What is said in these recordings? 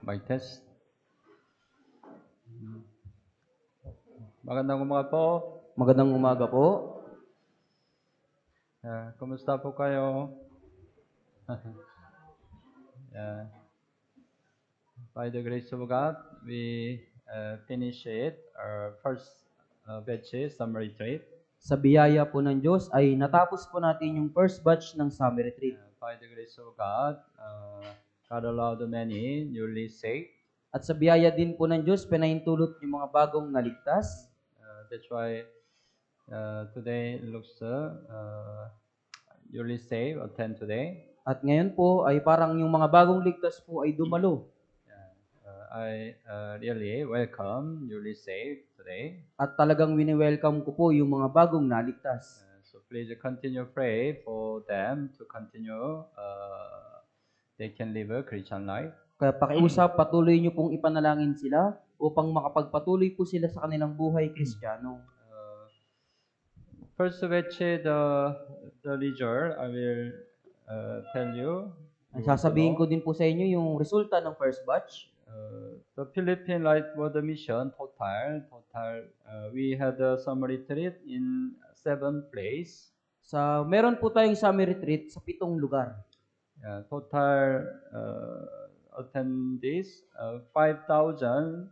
Mic test. Magandang umaga po. Magandang umaga po. Kumusta po kayo? By the grace of God, we finish it, our first batch summer retreat. Sa biyaya po ng Diyos ay natapos po natin yung first batch ng summer retreat. By the grace of God, God allowed many newly saved. At sa biyaya din po ng Diyos, pinahintulot yung mga bagong naligtas. That's why today looks newly saved attend today. At ngayon po ay parang yung mga bagong ligtas po ay dumalo. I really welcome newly saved today. At talagang wini-welcome ko po yung mga bagong naligtas. So please continue pray for them to continue they can live a Christian life. Kaya pakiusap, patuloy nyo pong ipanalangin sila upang makapagpatuloy po sila sa kanilang buhay Kristiyano. First batch, the result I will tell you. Sasabihin ko din po sa inyo yung resulta ng first batch. The Philippine Light World Mission total we had a summer retreat in 7 places. Meron po tayong summer retreat sa 7 lugar. Total attendees 5,069.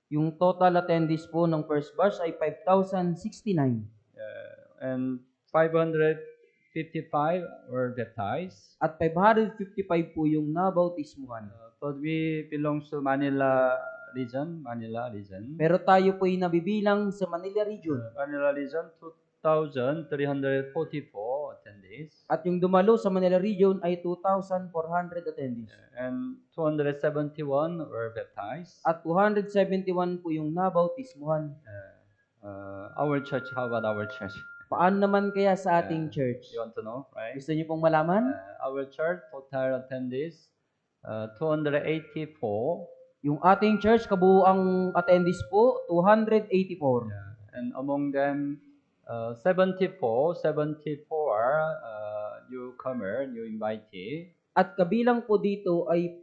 Yung total attendees po ng first batch ay 5,069. And 555 were baptized. At 555 po yung nabautismuhan. But we belong to Manila region. Pero tayo po ay nabibilang sa Manila region. Manila region, 2,344 attendees. At yung dumalo sa Manila region ay 2,400 attendees. And 271 were baptized. At 271 po yung nabautismuhan. Our church, how about our church? Paano naman kaya sa ating church? You want to know, right? Gusto niyo pong malaman? Our church, total attendees, 284. Yung ating church, kabuuang attendees po, 284. And among them, 74 newcomer, new invitee. At kabilang po dito ay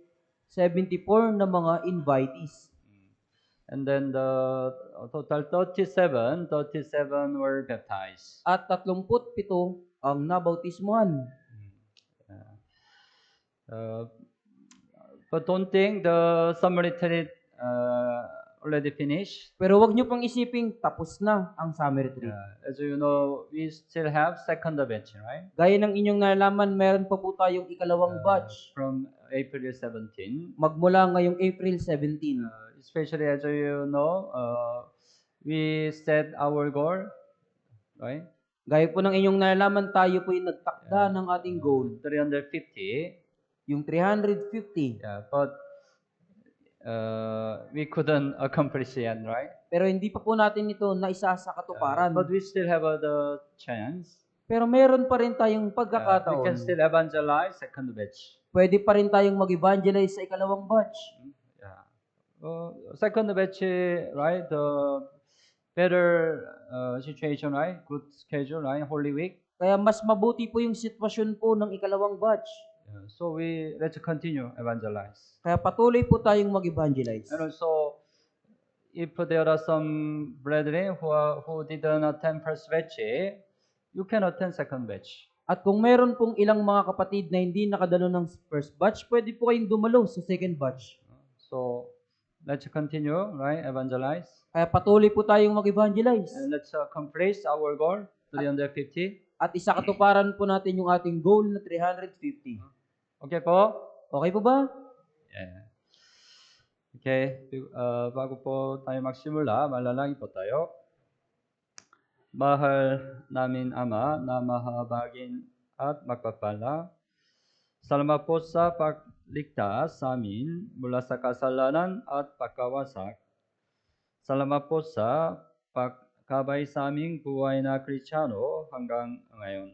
74 na mga invitees. And then the total 37 were baptized. At 37 ang nabautismuhan. But don't think the summer retreat already finished. Pero wag niyo pang isiping tapos na ang summer retreat. As you know, we still have second batch, right? Gaya ng inyong nalaman, meron pa po tayong ikalawang batch. From April 17. Magmula ngayong April 17. Especially as you know, we set our goal, right? Gaya po ng inyong nalaman, tayo po yung nagtakda ng ating goal. 350. Yung 350. But we couldn't accomplish it, right? Pero hindi pa po natin ito naisa sa katuparan. But we still have the chance. Pero meron pa rin tayong We pagkakataon. can still evangelize second batch. Pwede pa rin tayong mag-evangelize sa ikalawang batch. Second batch, right? The better situation, right? Good schedule, right? Holy Week. Kaya mas mabuti po yung sitwasyon po ng ikalawang batch. So let's continue evangelize. Kaya patuloy po tayong mag-evangelize. And also, if there are some brethren who didn't attend first batch, you can attend second batch. At kung meron pong ilang mga kapatid na hindi nakadalo ng first batch, pwede po kayong dumalo sa second batch. So let's continue, right? Evangelize. Kaya patuloy po tayong mag-evangelize. And let's accomplish our goal, 350. At isakatuparan po natin yung ating goal na 350. Okay po? Okay po ba? Yeah. Okay, bago po tayo magsimula, manalangin po tayo. Mahal namin Ama na mahabagin at magpapala, salamat po sa pagligtas sa amin mula sa kasalanan at pagkawasak. Salamat po sa pagkabay sa aming buhay na Kristiyano hanggang ngayon.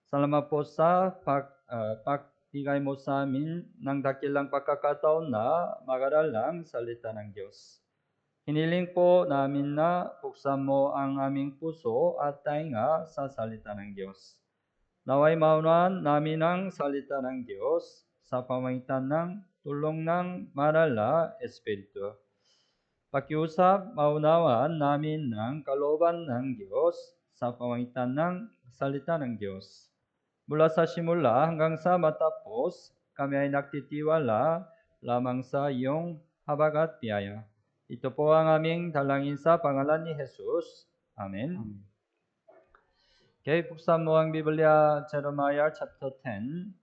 Salamat po sa pagbigay mo sa amin ng dakilang pagkakataon na mag-aral ng salita ng Diyos. Hiniling po namin na buksan mo ang aming puso at tainga sa salita ng Diyos. Naway maunawaan namin ang salita ng Diyos sa pamamagitan ng tulong ng Banal na Espiritu. Pakiusap, maunawaan namin ng kalooban ng Diyos sa pamamagitan ng salita ng Diyos. Mula sa simula hanggang sa matapos, kami ay nagtitiwala lamang sa iyong habag at biyaya. Ito po ang aming dalangin sa pangalan ni Jesus. Amen. Okay, buksan mo ang Biblia, Jeremiah chapter 10.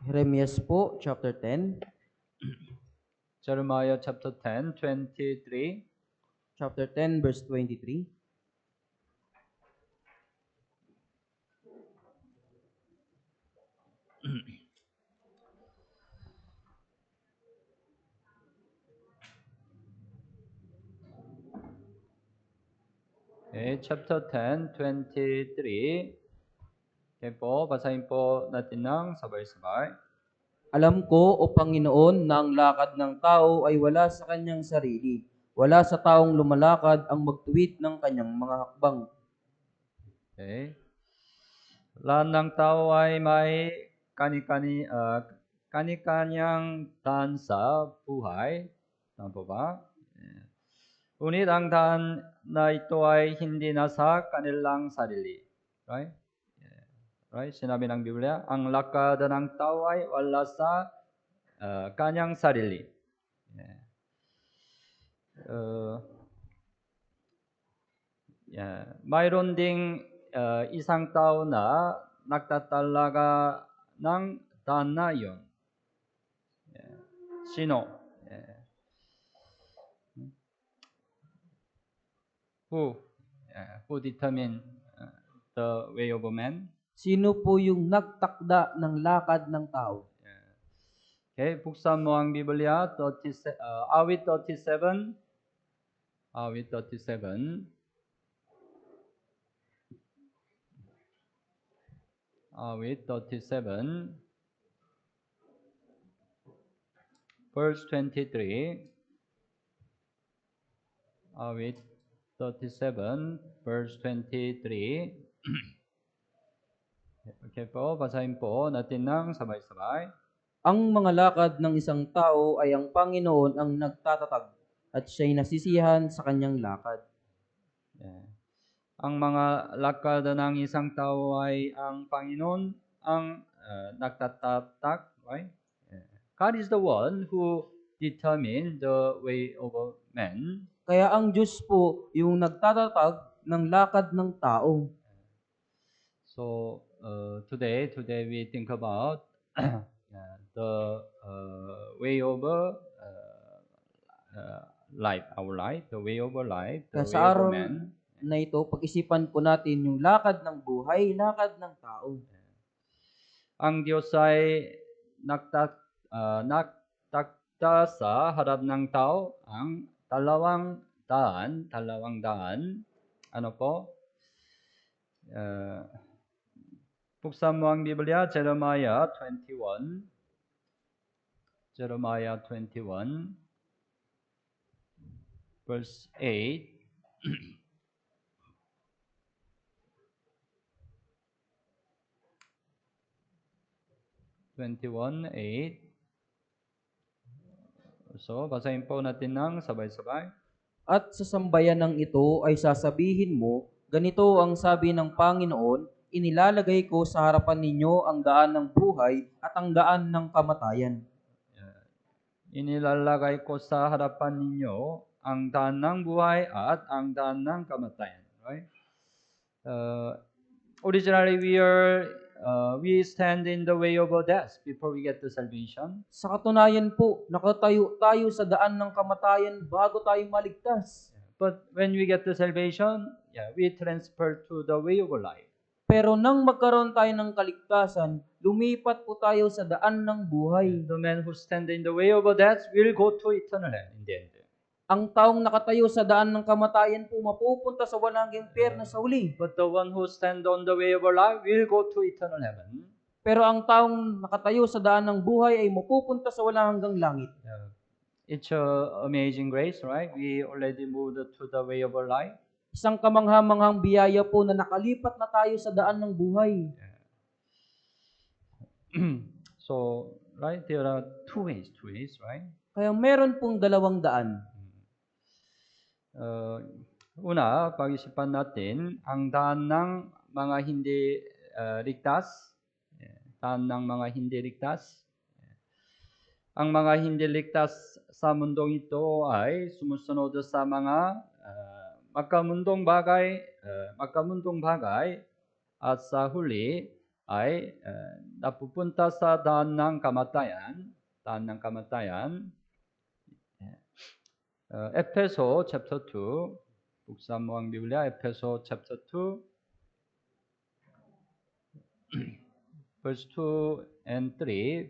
Jeremias po, chapter 10. Jeremiah chapter 10, 23. Chapter 10, verse 23. Okay, chapter 10, 23. Okay po, basahin po natin ng sabay-sabay. Alam ko, O Panginoon, na ang lakad ng tao ay wala sa kanyang sarili. Wala sa taong lumalakad ang magtuwid ng kanyang mga hakbang. Okay. Lahat ng tao ay may kani-kanyang daan sa buhay. Tama po ba? Ngunit ang daan na ito ay hindi nasa kanilang sarili. Right? Right? Sinabi ng Biblia, ang lakad ng tao ay wala sa kanyang sarili. Mayroon ding isang tao na nagtatalaga ng daan na yun. Sino? Who determine the way of a man? Sino po yung nagtakda ng lakad ng tao? Okay, buksan mo ang Biblia, awit 37. Awit 37. Awit 37. Verse 23. Awit 37, verse 23. Okay po, basahin po natin ng sabay-sabay. Ang mga lakad ng isang tao ay ang Panginoon ang nagtatatag at siya'y nasisiyahan sa kanyang lakad. Ang mga lakad ng isang tao ay ang Panginoon ang nagtatatag. Right? God is the one who determines the way of a man. Kaya ang Diyos po yung nagtatatag ng lakad ng tao. So today we think about the way of life, our life, the way of our life, the Kaya way sa of araw man. na ito, pag-isipan po natin yung lakad ng buhay, lakad ng tao. Ang Diyos ay nagtakda sa harap ng tao ang dalawang daan. Ano po? Buksan mo ang Biblia, Jeremiah 21. Jeremiah 21, verse 8. So, basahin po natin ng sabay-sabay. At sa sambayanang ito ay sasabihin mo, ganito ang sabi ng Panginoon, inilalagay ko sa harapan ninyo ang daan ng buhay at ang daan ng kamatayan. Inilalagay ko sa harapan ninyo ang daan ng buhay at ang daan ng kamatayan. Right? Originally, we stand in the way of death before we get to salvation. Sa katunayan po, nakatayo tayo sa daan ng kamatayan bago tayo maligtas. But when we get to salvation, we transfer to the way of life. Pero nang magkaroon tayo ng kaligtasan, lumipat po tayo sa daan ng buhay. The man who stand in the way of death will go to eternal hell in the end. Ang taong nakatayo sa daan ng kamatayan po mapupunta sa walang impyerno sa huli. But the one who stand on the way of life will go to eternal heaven. Pero ang taong nakatayo sa daan ng buhay ay mapupunta sa walang hanggang langit. It's amazing grace, right? We already moved to the way of life. Isang kamangha-manghang biyaya po na nakalipat na tayo sa daan ng buhay. So, right, there are two ways, right? Kaya meron pong dalawang daan. Una, pag-isipan natin ang daan ng mga hindi ligtas, daan ng mga hindi ligtas. Ang mga hindi ligtas sa mundong ito ay sumusunod sa mga magkamundong bagay at sa huli ay napupunta sa daan ng kamatayan. Efeso chapter 2, buksan mo ang Biblia, Efeso chapter 2, verse 2 and 3,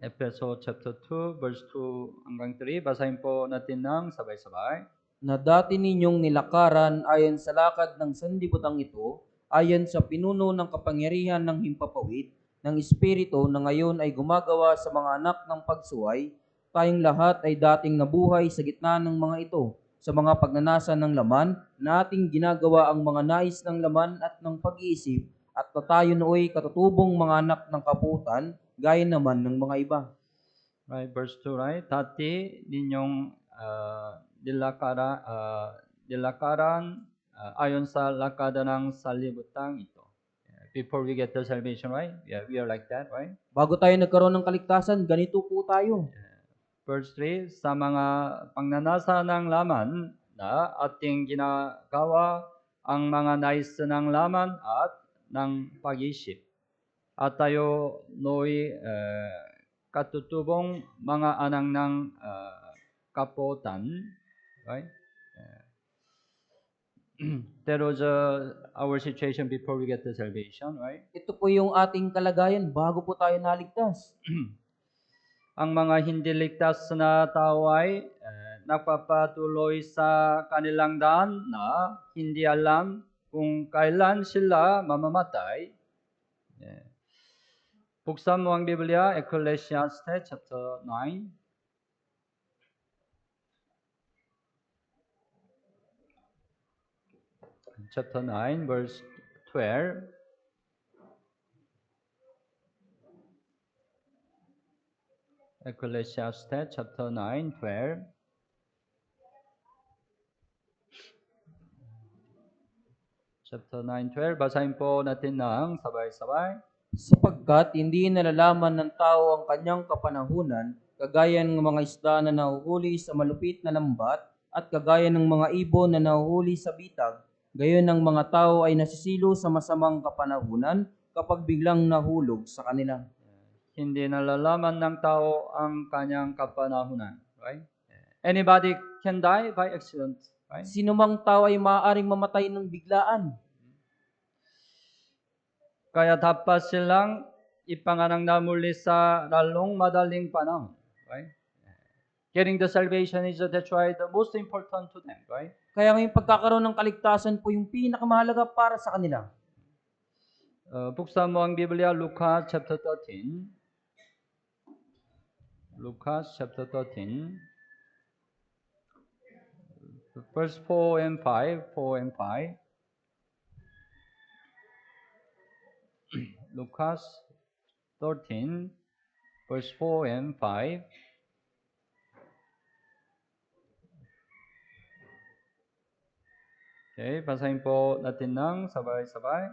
Efeso chapter 2, verse 2 hanggang 3. Basahin po natin ng sabay-sabay. Na dati ninyong nilakaran ayon sa lakad ng sanlibutan ito, ayon sa pinuno ng kapangyarihan ng himpapawid, ng Espiritu na ngayon ay gumagawa sa mga anak ng pagsuway, tayong lahat ay dating nabuhay sa gitna ng mga ito, sa mga pagnanasa ng laman, na ating ginagawa ang mga nais ng laman at ng pag-iisip, at na tayo nooy katutubong mga anak ng kaputan, gaya naman ng mga iba. Right, verse 2, right? Dati ninyong nilakaran ayon sa lakada ng sanlibutan ito. Before we get the salvation, right? Yeah, we are like that, right? Bago tayo nagkaroon ng kaligtasan, ganito po tayo. Verse 3, sa mga pagnanasa ng laman na ating ginagawa ang mga nais ng laman at ng pag-isip. At tayo nooy katutubong mga anak ng kaputan, right? That was our situation before we get the salvation, right? Ito po yung ating kalagayan bago po tayo naligtas. Ang mga hindi ligtas na tao ay nagpapatuloy sa kanilang daan na hindi alam kung kailan sila mamamatay. Buksan mo ang Biblia, Ecclesiastes chapter 9. Chapter 9, verse 12. Ecclesiastes chapter 9, 12. Chapter 9, 12. Basahin po natin ng sabay-sabay. Sapagkat hindi nalalaman ng tao ang kanyang kapanahunan, kagaya ng mga isda na nahuhuli sa malupit na lambat, at kagaya ng mga ibon na nahuhuli sa bitag. Gayon ang mga tao ay nasisilo sa masamang kapanahunan kapag biglang nahulog sa kanila. Hindi nalalaman ng tao ang kanyang kapanahunan, right? Anybody can die by accident, right? Sino mang tao ay maaaring mamatay ng biglaan. Kaya dapat silang ipanganak na muli sa lalong madaling panahon, right? Getting the salvation is that's why the most important to them, right? Kaya ngayong pagkakaroon ng kaligtasan po yung pinakamahalaga para sa kanila. Buksan mo ang Biblia, Lucas chapter 13. Lucas chapter 13. Verse 4 and 5. Lucas 13, verse 4 and 5. Okay, basahin po natin ng sabay-sabay.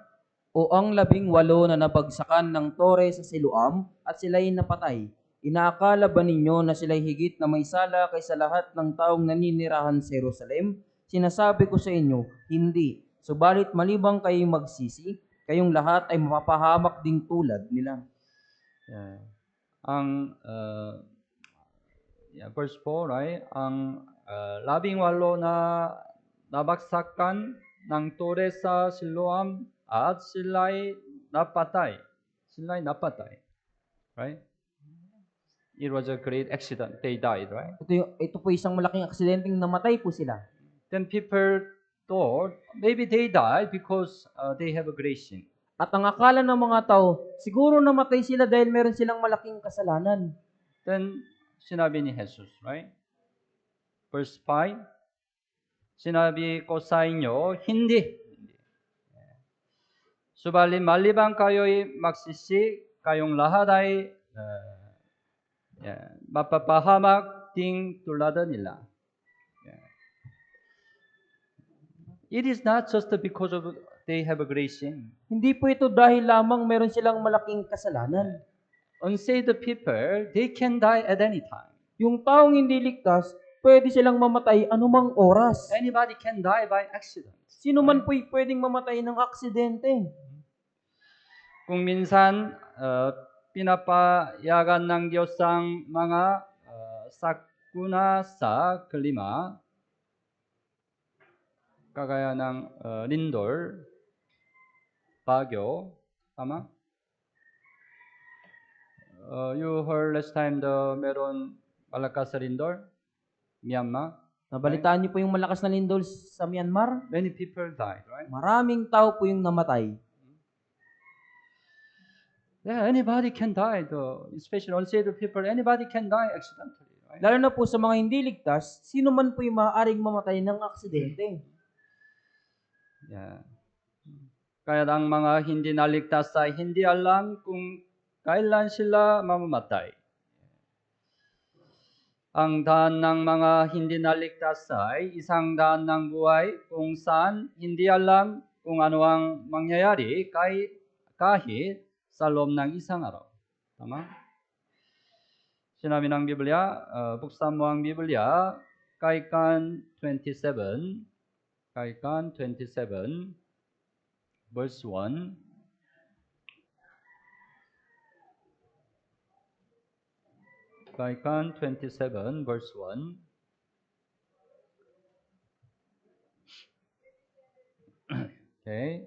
O ang 18 na nabagsakan ng tore sa Siloam at sila'y napatay. Inaakala ba ninyo na sila'y higit na may sala kaysa lahat ng taong naninirahan sa Jerusalem? Sinasabi ko sa inyo, hindi. Subalit malibang kayong magsisi, kayong lahat ay mapapahamak ding tulad nila. Verse 4, right? Ang 18 na nabagsakan ng tore sa Siloam at sila'y napatay. Right? It was a great accident. They died, right? Ito po isang malaking aksidenteng namatay po sila. Then people thought maybe they died because they have a great sin. At ang akala ng mga tao, siguro namatay sila dahil meron silang malaking kasalanan. Then sinabi ni Jesus, right? Verse 5. sinabi ko sa inyo, hindi. Subalit maliban kayo'y magsisi, kayong lahat ay mapapahamak ding tulad nila. It is not just because of they have a great sin. Hindi po ito dahil lamang meron silang malaking kasalanan. Unsaved people, they can die at any time. Yung taong hindi ligtas, pwede silang mamatay anumang oras. Anybody can die by accident. Sino man po'y pwedeng mamatay ng aksidente. Kung minsan, pinapayagan ng Diyos ang mga sakuna sa klima, kagaya ng lindol, bagyo, tama? You heard last time meron malakas na lindol, Myanmar. Nabalitaan niyo po yung malakas na lindol sa Myanmar? Many people died, right? Maraming tao po yung namatay. Yeah, anybody can die, though. Especially unsaved people, anybody can die accidentally, right? Lalo na po sa mga hindi ligtas, sino man po yung maaaring mamatay ng aksidente. Yeah. Kaya ang mga hindi naligtas ay hindi alam kung kailan sila mamamatay. Ang daan ng mga hindi naligtas ay isang daan ng buhay kung saan hindi alam kung ano ang mangyayari kahit sa loob ng isang araw. Tama? Sinabi ng Biblia, buksan mo ang Biblia, Kaikan 27, verse 1. Kaikan 27, verse 1. Okay.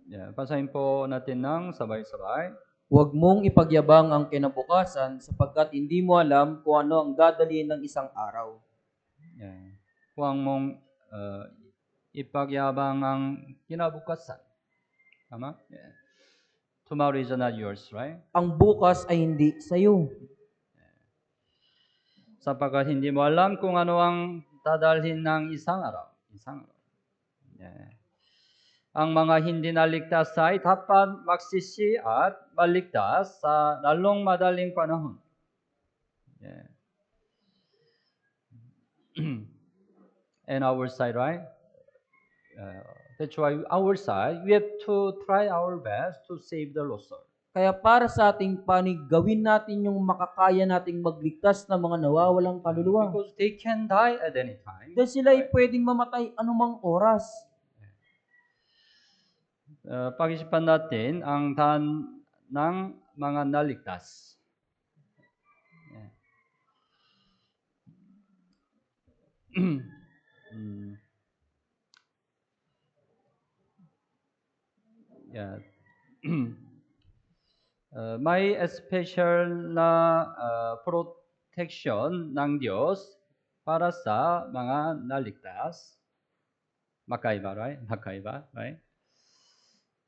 Yeah, basahin po natin ng sabay-sabay. Huwag mong ipagyabang ang kinabukasan sapagkat hindi mo alam kung ano ang dadalhin ng isang araw. Yeah. Huwag mong ipagyabang ang kinabukasan. Tama? Yeah. Tomorrow is not yours, right? Ang bukas ay hindi sa'yo. Sapagkat hindi mo alam kung ano ang dadalhin ng isang araw. Yeah. Ang mga hindi naligtas ay dapat magsisi at maligtas sa lalong madaling panahon. Yeah. And our side, right? That's why our side, we have to try our best to save the lost soul. Kaya para sa ating panig, gawin natin yung makakaya nating magligtas ng mga nawawalang kaluluwa. Because they can die at any time. Dahil sila ay pwedeng mamatay anumang oras. Pag-isipan natin ang daan ng mga naligtas. Yeah. May special na protection ng Diyos para sa mga naligtas. Makaiba, right?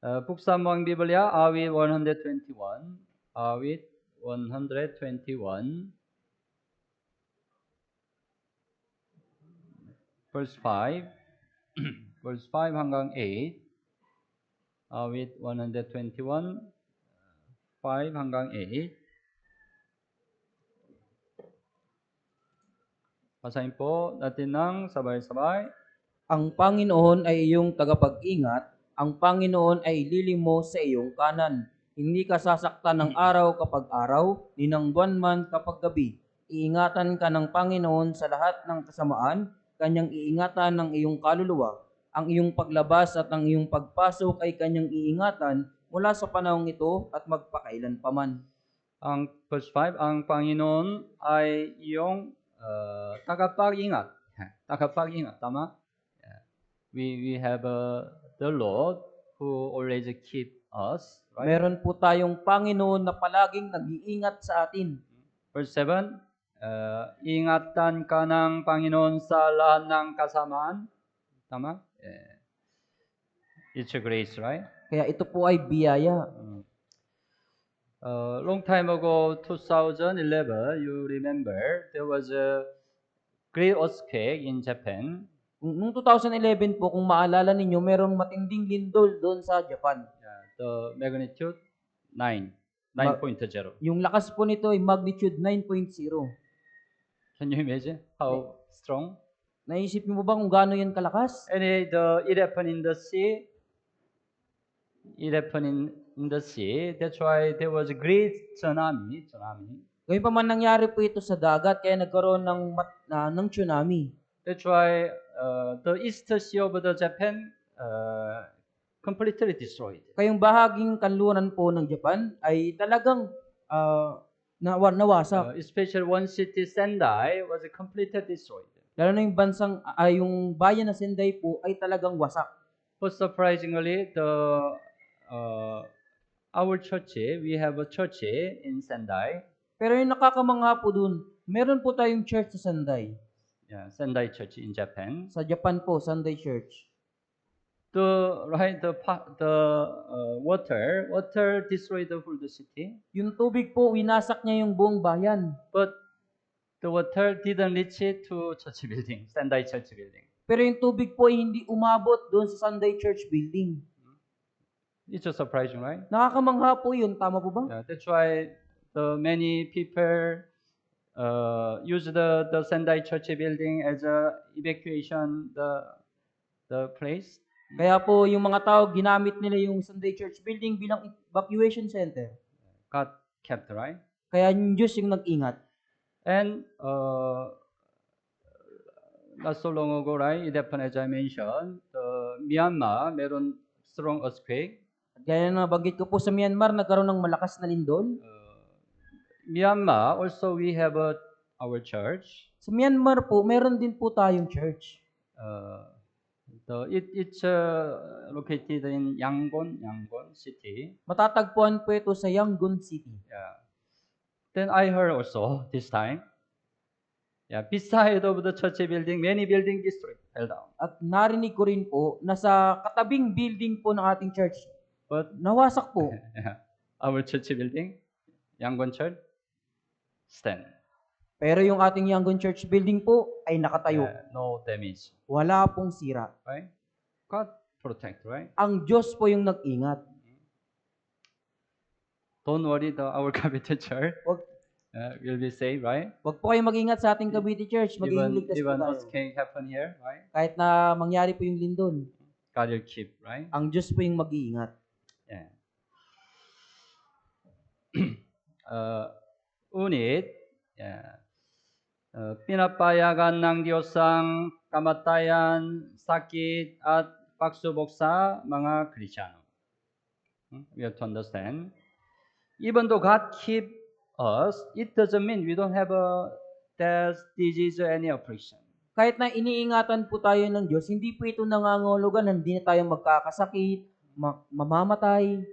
Buksan mo ang Biblia, awit 121. Awit 121. Verse 5. Verse 5 hanggang 8. Awit 121. 5 hanggang 8. Basahin po natin ng sabay-sabay. Ang Panginoon ay iyong tagapag-ingat. Ang Panginoon ay lilim mo sa iyong kanan. Hindi ka sasaktan ng araw kapag araw, ni ng buwan man kapag gabi. Iingatan ka ng Panginoon sa lahat ng kasamaan, kanyang iingatan ng iyong kaluluwa. Ang iyong paglabas at ang iyong pagpasok ay kanyang iingatan mula sa panahong ito at magpakailan paman. Ang verse 5, ang Panginoon ay iyong tagapag-ingat. Tagapag-ingat, tama? We have the Lord who always keep us, right? Meron po tayong Panginoon na palaging nag-iingat sa atin. Verse 7, ingatan ka ng Panginoon sa lahat ng kasamaan. Tama? It's a grace, right? Kaya ito po ay biyaya. Long time ago, 2011, you remember, there was a great earthquake in Japan. Noong 2011 po, kung maalala ninyo, merong matinding lindol doon sa Japan. Yeah, the magnitude 9, Ma- 9.0. Yung lakas po nito ay magnitude 9.0. Can you imagine how strong? Naisip niyo ba kung gaano yan kalakas? And it happened in the sea. It happened in the sea. That's why there was a great tsunami. Gayun pa man nangyari po ito sa dagat, kaya nagkaroon ng tsunami. That's why the east sea of the Japan completely destroyed. Kayong bahaging kanluran po ng Japan ay talagang nawasak. Especially one city, Sendai, was completely destroyed. Lalo na yung bayan na Sendai po ay talagang wasak. But surprisingly, our church, we have a church in Sendai. Pero yung nakakamangha po dun, meron po tayong church sa Sendai. Yeah, Sendai Church in Japan. Sa Japan po, Sendai Church. The water destroyed the whole city. Yung tubig po, winasak niya yung buong bayan. But the water didn't reach to church building, Sendai Church building. Pero yung tubig po ay hindi umabot doon sa Sendai Church building. It's just surprising, right? Nakakamanghap po yun. Tama po ba? Yeah, that's why many people use the Sendai Church building as a evacuation the place. Kaya po yung mga tao, ginamit nila yung Sendai Church building bilang evacuation center. God kept, right? Kaya yung Diyos yung nag-ingat. And not so long ago, right? It happened as I mentioned. Myanmar, meron strong earthquake. Kaya nabanggit ko po sa Myanmar, nagkaroon ng malakas na lindol. Myanmar, also we have our church. Sa Myanmar po, meron din po tayong church. It's located in Yangon city. Matatagpuan po ito sa Yangon City. Yeah. Then I heard also this time. Yeah, beside of the church building, many buildings destroyed, fell down. At narinig ko rin po na sa katabing building po ng ating church, But nawasak po. yeah, our church building, Yangon Church, stand. Pero yung ating Yangon Church building po ay nakatayo. Yeah, no damage. Wala pong sira. Right? God protect, right? Ang Diyos po yung nag-ingat. Don't worry, our Cavite Church Wag, will be safe, right? wag po kayong mag-ingat sa ating Cavite Church. Magiging ligtas po Even tayo. earthquake happen here, right? Kahit na mangyari po yung lindol, God will keep, right? ang Diyos po yung mag-iingat. Yeah. Unit, yeah. Pinapayagan ng Diyos ang kamatayan, sakit, at pagsubok sa mga Kristiyano. We have to understand. Even though God keep us, it doesn't mean we don't have a death, disease, or any affliction. Kahit na iniingatan po tayo ng Diyos, hindi po ito nangangahulugan, hindi na tayo magkakasakit, mamamatay.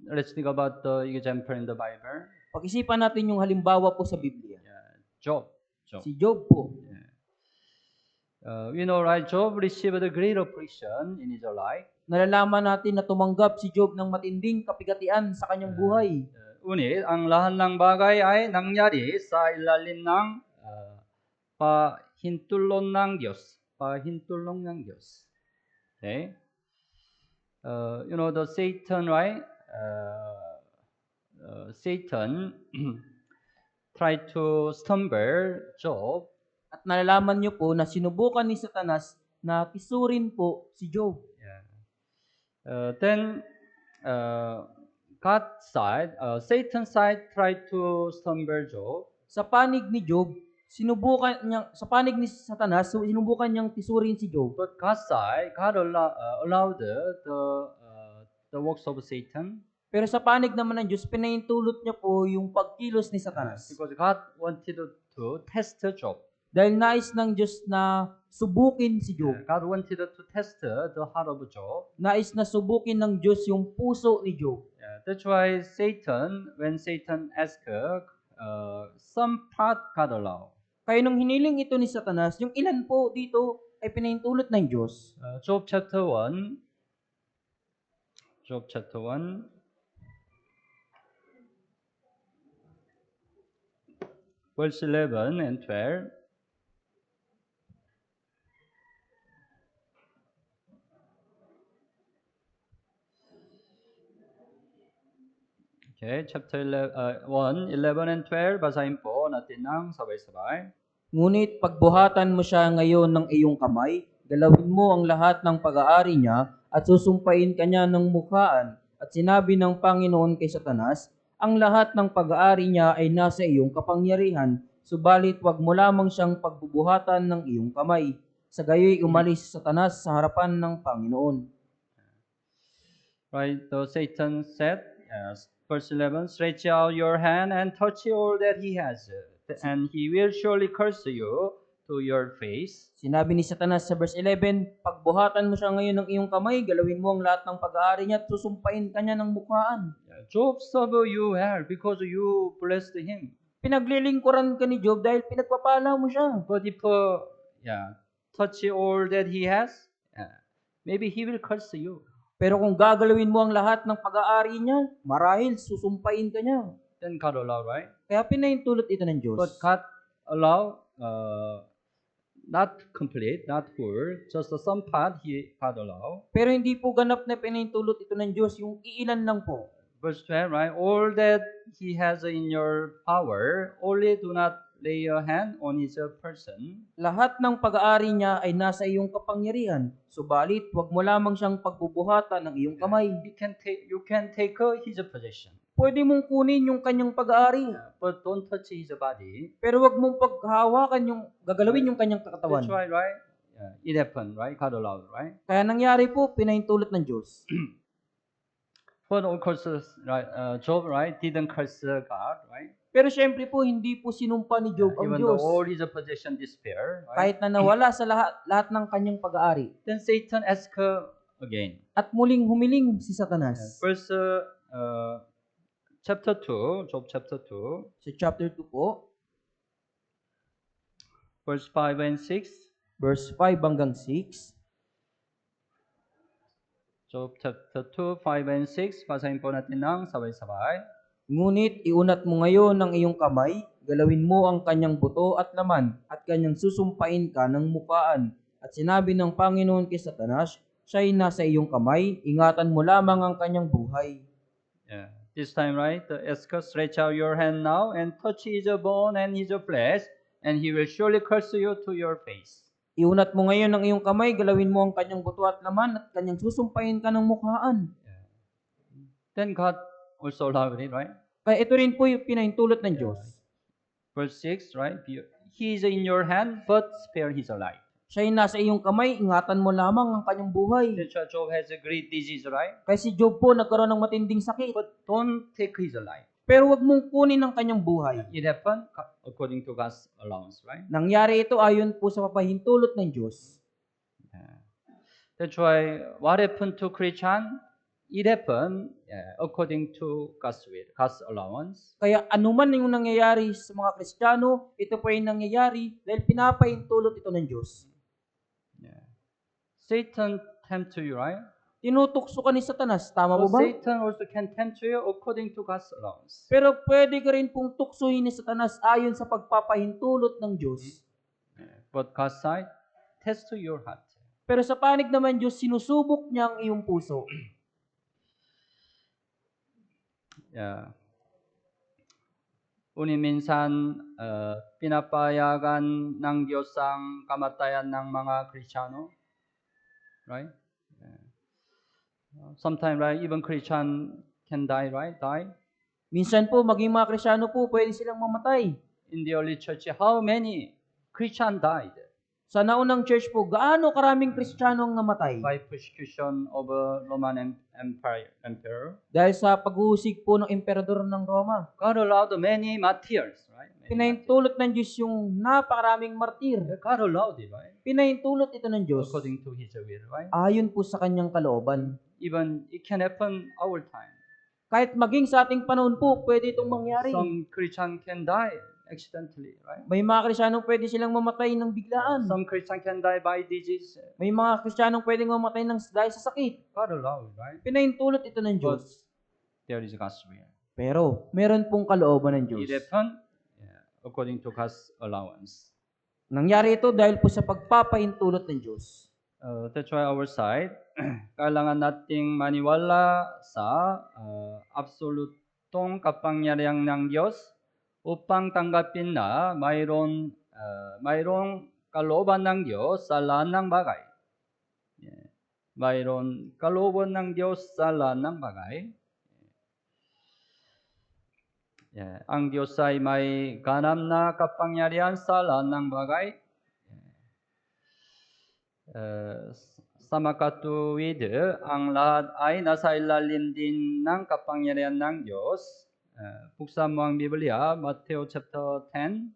Let's think about the example in the Bible. Pag-isipan natin yung halimbawa po sa Biblia. Yeah, Job. Si Job po. We know, right? Job received a great affliction in his life. Nalalaman natin na tumanggap si Job ng matinding kapigatian sa kanyang buhay. Ngunit ang lahat ng bagay ay nangyari sa ilalim ng pahintulong ng Diyos. Pahintulong ng Diyos. Okay? You know, the Satan, right? Satan tried to stumble Job. At nalalaman niyo po na sinubukan ni Satanas na tisurin po si Job. Then God's side, Satan's side tried to stumble Job. Sa panig ni Satanas, sinubukan niyang tisurin si Job. But God's side, God allowed the works of Satan. Pero sa panig naman ng Diyos, pinahintulot niya po yung pagkilos ni Satanas. Because God wanted to test Job. Dahil nais ng Diyos na subukin si Job. God wanted to test the heart of Job. Nais na subukin ng Diyos yung puso ni Job. That's why when Satan asked, some part God allowed. Kaya nung hiniling ito ni Satanas, yung ilan po dito ay pinahintulot ng Diyos. Job chapter 1. Job chapter 1. verse 11 and 12. Okay, chapter 1, 11 and 12, basahin po natin ng sabay-sabay. Ngunit pagbuhatan mo siya ngayon ng iyong kamay, galawin mo ang lahat ng pag-aari niya at susumpain kanya ng mukhaan. At sinabi ng Panginoon kay Satanas, ang lahat ng pag-aari niya ay nasa iyong kapangyarihan, subalit wag mo lamang siyang pagbubuhatan ng iyong kamay. Sa gayoy umalis si Satanas sa harapan ng Panginoon. Right, so Satan said, verse 11, stretch out your hand and touch all that he has, and he will surely curse you to your face. Sinabi ni Satanas sa verse 11, pagbuhatan mo siya ngayon ng iyong kamay, galawin mo ang lahat ng pag-aari niya at susumpain kanya ng mukhaan. Job served you well because you blessed him. Pinaglilingkuran ka ni Job dahil pinagpapala mo siya. But if touch all that he has, maybe he will curse you. Pero kung gagalawin mo ang lahat ng pag-aari niya, marahil susumpain ka niya. Then God allow, right? Kaya pinahintulot ito ng Diyos. But God allow, not complete, not full, just some part God allow. Pero hindi po ganap na pinahintulot ito ng Diyos, yung iilan lang po. Verse 12, right? All that he has in your power, only do not lay your hand on his person. Lahat ng pag-aari niya ay nasa iyong kapangyarihan, subalit wag mo lamang siyang pagbubuhatan ng iyong kamay. You can take his possession. Pwede mong kunin yung kanyang pag-aari, But don't touch his body. pero wag mong paghawakan yung, gagalawin yung kanyang katawan. That's right, right? It happened, right? God allowed, right? Kaya nangyari po, pinahintulot ng Diyos. But of course, right, Job, right, didn't curse God, right? Pero syempre po, hindi po sinumpa ni Job ang Even Diyos. though all his possession despair, right? Kahit na nawala sa lahat ng kanyang pag-aari. Then Satan asked again. At muling humiling si Satanas. Verse chapter 2, Job chapter 2, Sa chapter 2 po, verse 5 and 6. verse 5 hanggang 6. Job chapter 2, 5 and 6. Basahin po natin ng sabay-sabay. Ngunit iunat mo ngayon ang iyong kamay, galawin mo ang kanyang buto at laman, at kanyang susumpain ka ng mukhaan. At sinabi ng Panginoon kay Satanas, siya'y nasa iyong kamay, ingatan mo lamang ang kanyang buhay. Yeah. This time, right, the Esker, stretch out your hand now and touch his bone and his flesh, and he will surely curse you to your face. Iunat mo ngayon ang iyong kamay, galawin mo ang kanyang buto at laman, at kanyang susumpain ka ng mukhaan. Then God also allowed it, right? Kaya ito rin po yung pinahintulot ng Diyos. Verse 6, right? He is in your hand, but spare his life. Siya'y nasa iyong kamay, ingatan mo lamang ang kanyang buhay. Then Job has a great disease, right? Kaya si Job po nagkaroon ng matinding sakit. But don't take his life. Pero wag mong kunin ang kanyang buhay. It happened according to God's allowance, right? Nangyari ito ayon po sa papahintulot ng Diyos. That's why what happened to Christian? It happened according to God's will, God's allowance. Kaya anuman yung nangyayari sa mga Kristiyano, ito po ay nangyayari dahil pinapahintulot ito ng Diyos. Satan tempt you, right? Tinutukso ka ni Satanas, tama po ba? Satan also can tempt you according to God's allowance. Pero pwede ka rin pong tuksohin ni Satanas ayon sa pagpapahintulot ng Diyos. But God's side, test to your heart. Pero sa panig naman Diyos, sinusubok niya ang iyong puso. Uni minsan pinapayagan ng Diyos ang kamatayan ng mga Kristiyano, right? Sometimes, right, even Christian can die, right? Die. Minsan po, maging mga Kristiyano po, pwede silang mamatay. In the early church, how many Christians died? Sa naunang church po, gaano karaming Kristiyano ang namatay? By persecution of Roman emperor. Dahil sa pag-uusig po ng emperador ng Roma. God allowed many martyrs, right? Pinahintulot ng Diyos yung napakaraming martir. God allowed it, right? Pinahintulot ito ng Diyos. According to His will, right? Ayon po sa kanyang kalooban. Even it can happen our time. Kahit maging sa ating panahon po, pwede itong mangyari. Some Christian can die accidentally, right? May mga Kristiyano pwede silang mamatay ng biglaan. Some Christian can die by disease. May mga Kristiyano pwedeng mamatay dahil sa sakit. God allowed, right? Pinahintulot ito ng But Diyos. there is God's will. Pero, meron pong kalooban ng Diyos. It happened according to God's allowance. Nangyari ito dahil po sa pagpapaintulot ng Diyos. That's why our side, kailangan nating maniwala sa absolutong kapangyarihan ng Diyos upang tanggapin na mayroong kalooban ng Diyos sa lahat ng bagay. Mayroong kalooban ng Diyos sa lahat ng bagay. Ang Diyos ay may ganap na kapangyarihan sa lahat ng bagay. Sa makatuwid, ang lahat ay nasa ilalim din ng kapangyarihan ng Diyos. Buksan mo ang Biblia, Matthew chapter 10.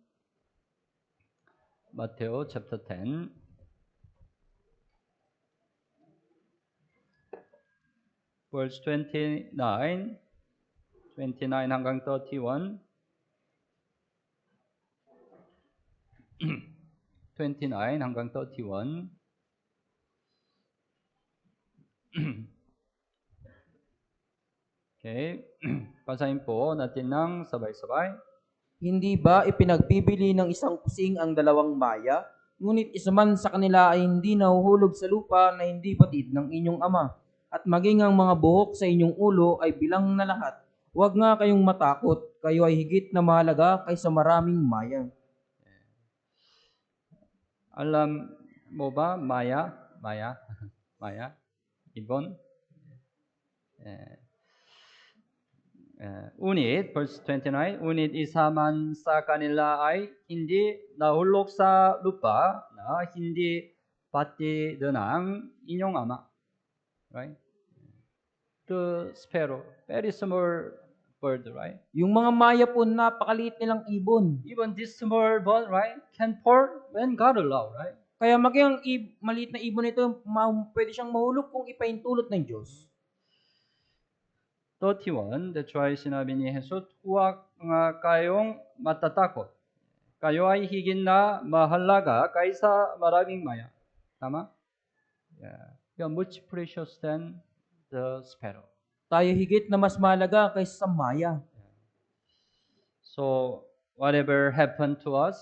Matthew chapter 10. Verse 29 hanggang 31. 29 hanggang 31. Okay. Basahin po natin ng sabay-sabay. Hindi ba ipinagbibili ng isang kusing ang dalawang maya? Ngunit isa man sa kanila ay hindi nahuhulog sa lupa na hindi batid ng inyong ama. At maging ang mga buhok sa inyong ulo ay bilang na lahat. Huwag nga kayong matakot, kayo ay higit na mahalaga kaysa maraming maya. Alam mo ba, Maya? Ibon? Unit, verse 29, unit isa man sa kanila ay hindi nahulog sa lupa na hindi pati ng inyong ama. Right? The sparrow, very small bird, right? Yung mga maya po, napakaliit nilang ibon. Even this small bird, right, can fall when God allow, right? Kaya maging ang maliit na ibon ito, pwede siyang mahulog kung ipaintulot ng Diyos. 31, that's why sinabi ni Jesus, huwag nga kayong matatakot. Kayo ay higit na mahalaga kaysa maraming maya. Tama? Yeah. You are much precious than the sparrow. Tayo higit na mas mahalaga kaysa sa maya. So, whatever happened to us,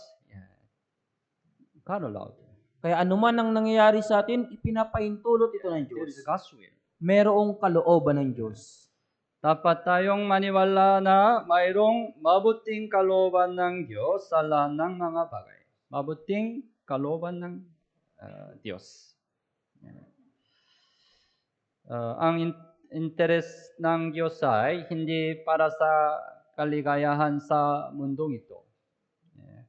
God allowed. Kaya anuman ang nangyayari sa atin, ipinapaintulot ito ng There is Diyos. God's will. Merong kalooban ng Diyos. Dapat tayong maniwala na mayroong mabuting kalooban ng Diyos sa lahat ng mga bagay. Mabuting kalooban ng Diyos. Ang interes ng Diyos ay hindi para sa kaligayahan sa mundong ito,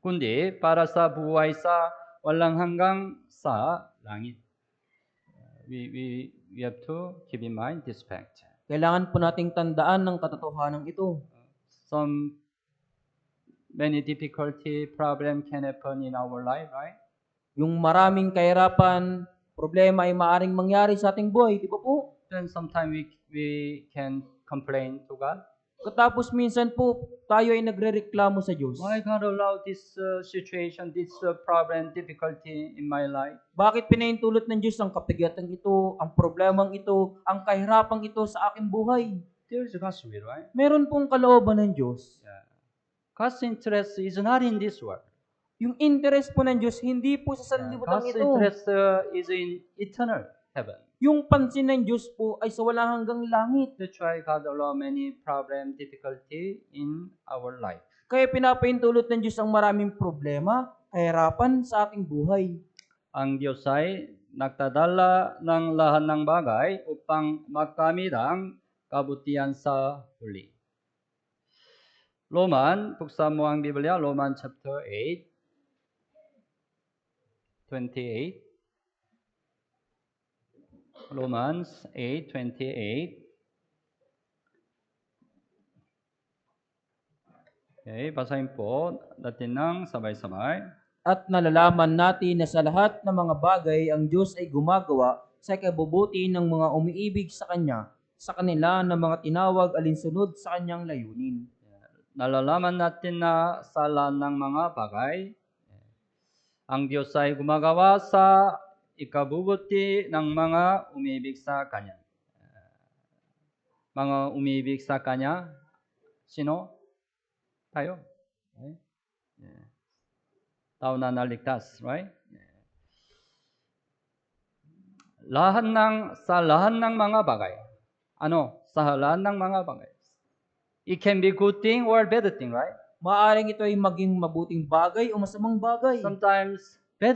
kundi para sa buhay sa walang hanggang sa langit. We have to keep in mind this fact. Kailangan po nating tandaan ng katotohanan ito. Many difficulty, problem can happen in our life, right? Yung maraming kahirapan, problema ay maaring mangyari sa ating buhay, di ba po? Then sometimes we can complain to God. Katapos minsan po, tayo ay nagrereklamo sa Diyos. Why God allow this situation, this problem, difficulty in my life? Bakit pinaintulot ng Diyos ang kapigatan ito, ang problemang ito, ang kahirapang ito sa aking buhay? There is God's will, right? Meron pong kalooban ng Diyos. Yeah. God's interest is not in this world. Yung interest po ng Diyos, hindi po sa sanlibutan God's ito. interest is in eternal heaven. Yung pansin ng Diyos po ay sa walang hanggang langit. That's why God allow many problem, difficulty in our life. Kaya pinapaintulot ng Diyos ang maraming problema, kahirapan sa ating buhay. Ang Diyos ay nagdadala ng lahat ng bagay upang makamit ang kabutihan sa huli. Roman, buksan mo ang Biblia, Roman chapter 8, 28. Romans 8:28. Okay, basahin po natin ng sabay-sabay. At nalalaman natin na sa lahat ng mga bagay ang Diyos ay gumagawa sa ikabubuti ng mga umiibig sa Kanya, sa kanila na mga tinawag alinsunod sa Kanyang layunin. Nalalaman natin na sa lahat ng mga bagay, ang Diyos ay gumagawa sa ikabubuti ng mga umibig sa Kanya. Mga umibig sa Kanya, sino? Tayo. Okay? tao na naligtas, right? Sa lahat ng mga bagay. Sa lahat ng mga bagay. It can be good thing or bad thing, right? Maaring ito ay maging mabuting bagay o masamang bagay. Sometimes bad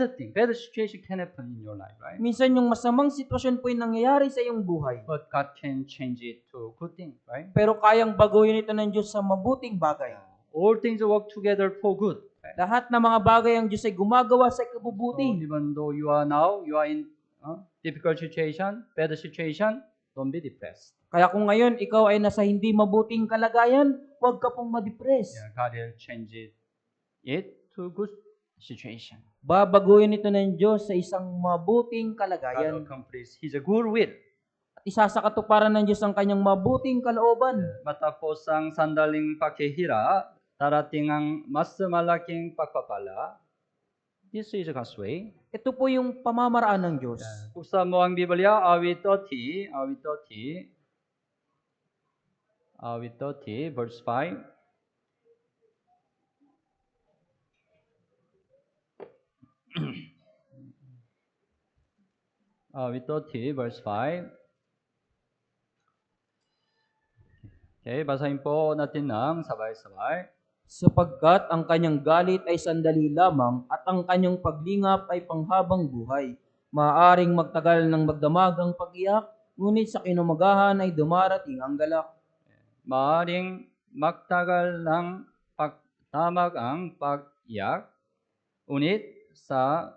situation can happen in your life, right? Minsan yung masamang sitwasyon po yung nangyayari sa iyong buhay. But God can change it to good thing, right? Pero kayang baguhin ito ng Diyos sa mabuting bagay. All things work together for good. Right? Lahat ng mga bagay ang Diyos ay gumagawa sa So kabubuti. even though you are in difficult situation, bad situation, don't be depressed. Kaya kung ngayon ikaw ay nasa hindi mabuting kalagayan, huwag ka pong ma-depress. Yeah, God will change it to good situation. Babaguhin ito ng Diyos sa isang mabuting God kalagayan. will accomplish His good will. At isa sa katuparan ng Diyos ang kanyang mabuting kalooban. Matapos ang sandaling paghihirap, darating ang mas malaking pagpapala. This is God's way. Ito po yung pamamaraan ng Diyos. Buksan mo ang Biblia, awit 30, verse 5. Awit 30, verse 5. Okay, basahin po natin ng sabay-sabay. Sapagkat ang kanyang galit ay sandali lamang at ang kanyang paglingap ay panghabang buhay. Maaaring magtagal ng magdamagang pag-iyak, ngunit sa kinumagahan ay dumarating ang galak. Maaaring magtagal ng pagdamag ang pag-iyak, ngunit sa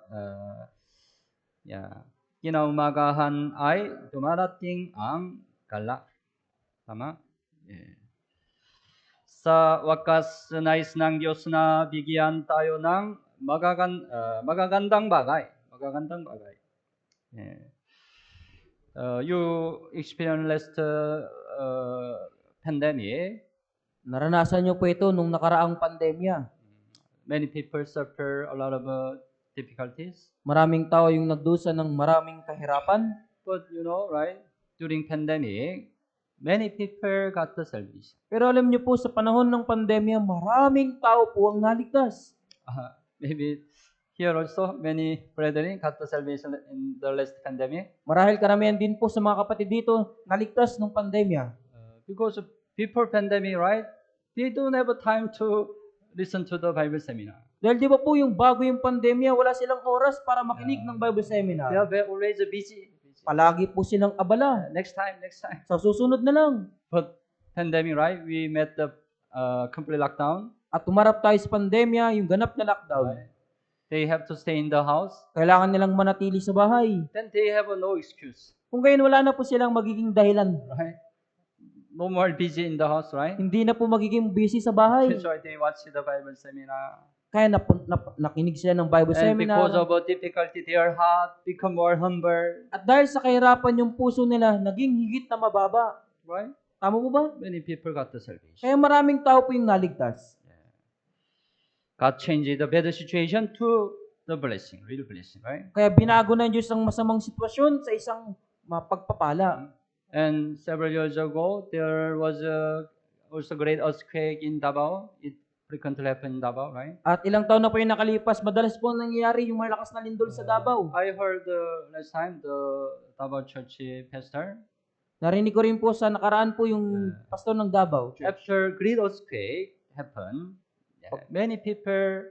kinaumagahan ay dumarating ang galak. Tama? Yeah. Sa wakas, nais ng Diyos na bigyan tayo ng magagandang bagay. Yeah. You experienced pandemic. Naranasan niyo po ito nung nakaraang pandemya. Many people suffer a lot of difficulties. Maraming tao yung nagdusa ng maraming kahirapan. But you know, right? During pandemic, many people got the salvation. Pero alam niyo po, sa panahon ng pandemya, maraming tao po ang naligtas. Maybe here also, many brethren got the salvation in the last pandemic. Marahil karamihan din po sa mga kapatid dito, naligtas nung pandemya. Because before pandemic, right? They don't have time to listen to the Bible seminar. Dahil di ba po yung bago yung pandemya, wala silang oras para makinig ng Bible seminar. They are always busy. Palagi po silang abala. Next time. Sa susunod na lang. But pandemic, right? We met the complete lockdown. At tumarap tayo sa pandemya, yung ganap na lockdown. Right. They have to stay in the house. Kailangan nilang manatili sa bahay. Then they have no excuse. Kung gayon, wala na po silang magiging dahilan. Right? No more busy in the house, right? Hindi na po magiging busy sa bahay. That's why they watch the Bible seminar. Kaya nakinig sila ng Bible And seminar. because of difficulty, their heart become more humble. At dahil sa kahirapan, yung puso nila naging higit na mababa. Right? Tama mo ba? Many people got the salvation. Kaya maraming tao po yung naligtas. God changed the bad situation to the blessing, real blessing, right? Kaya binago ng Diyos ang masamang sitwasyon sa isang mapagpapala. And several years ago, there was also great earthquake in Davao. It frequently happened in Davao, right? At ilang taon na po yung nakalipas, madalas po nangyayari yung malakas na lindol sa Davao. I heard last time the Davao Church pastor. Narinig ko rin po sa nakaraan po yung pastor ng Davao. After great earthquake happened, many people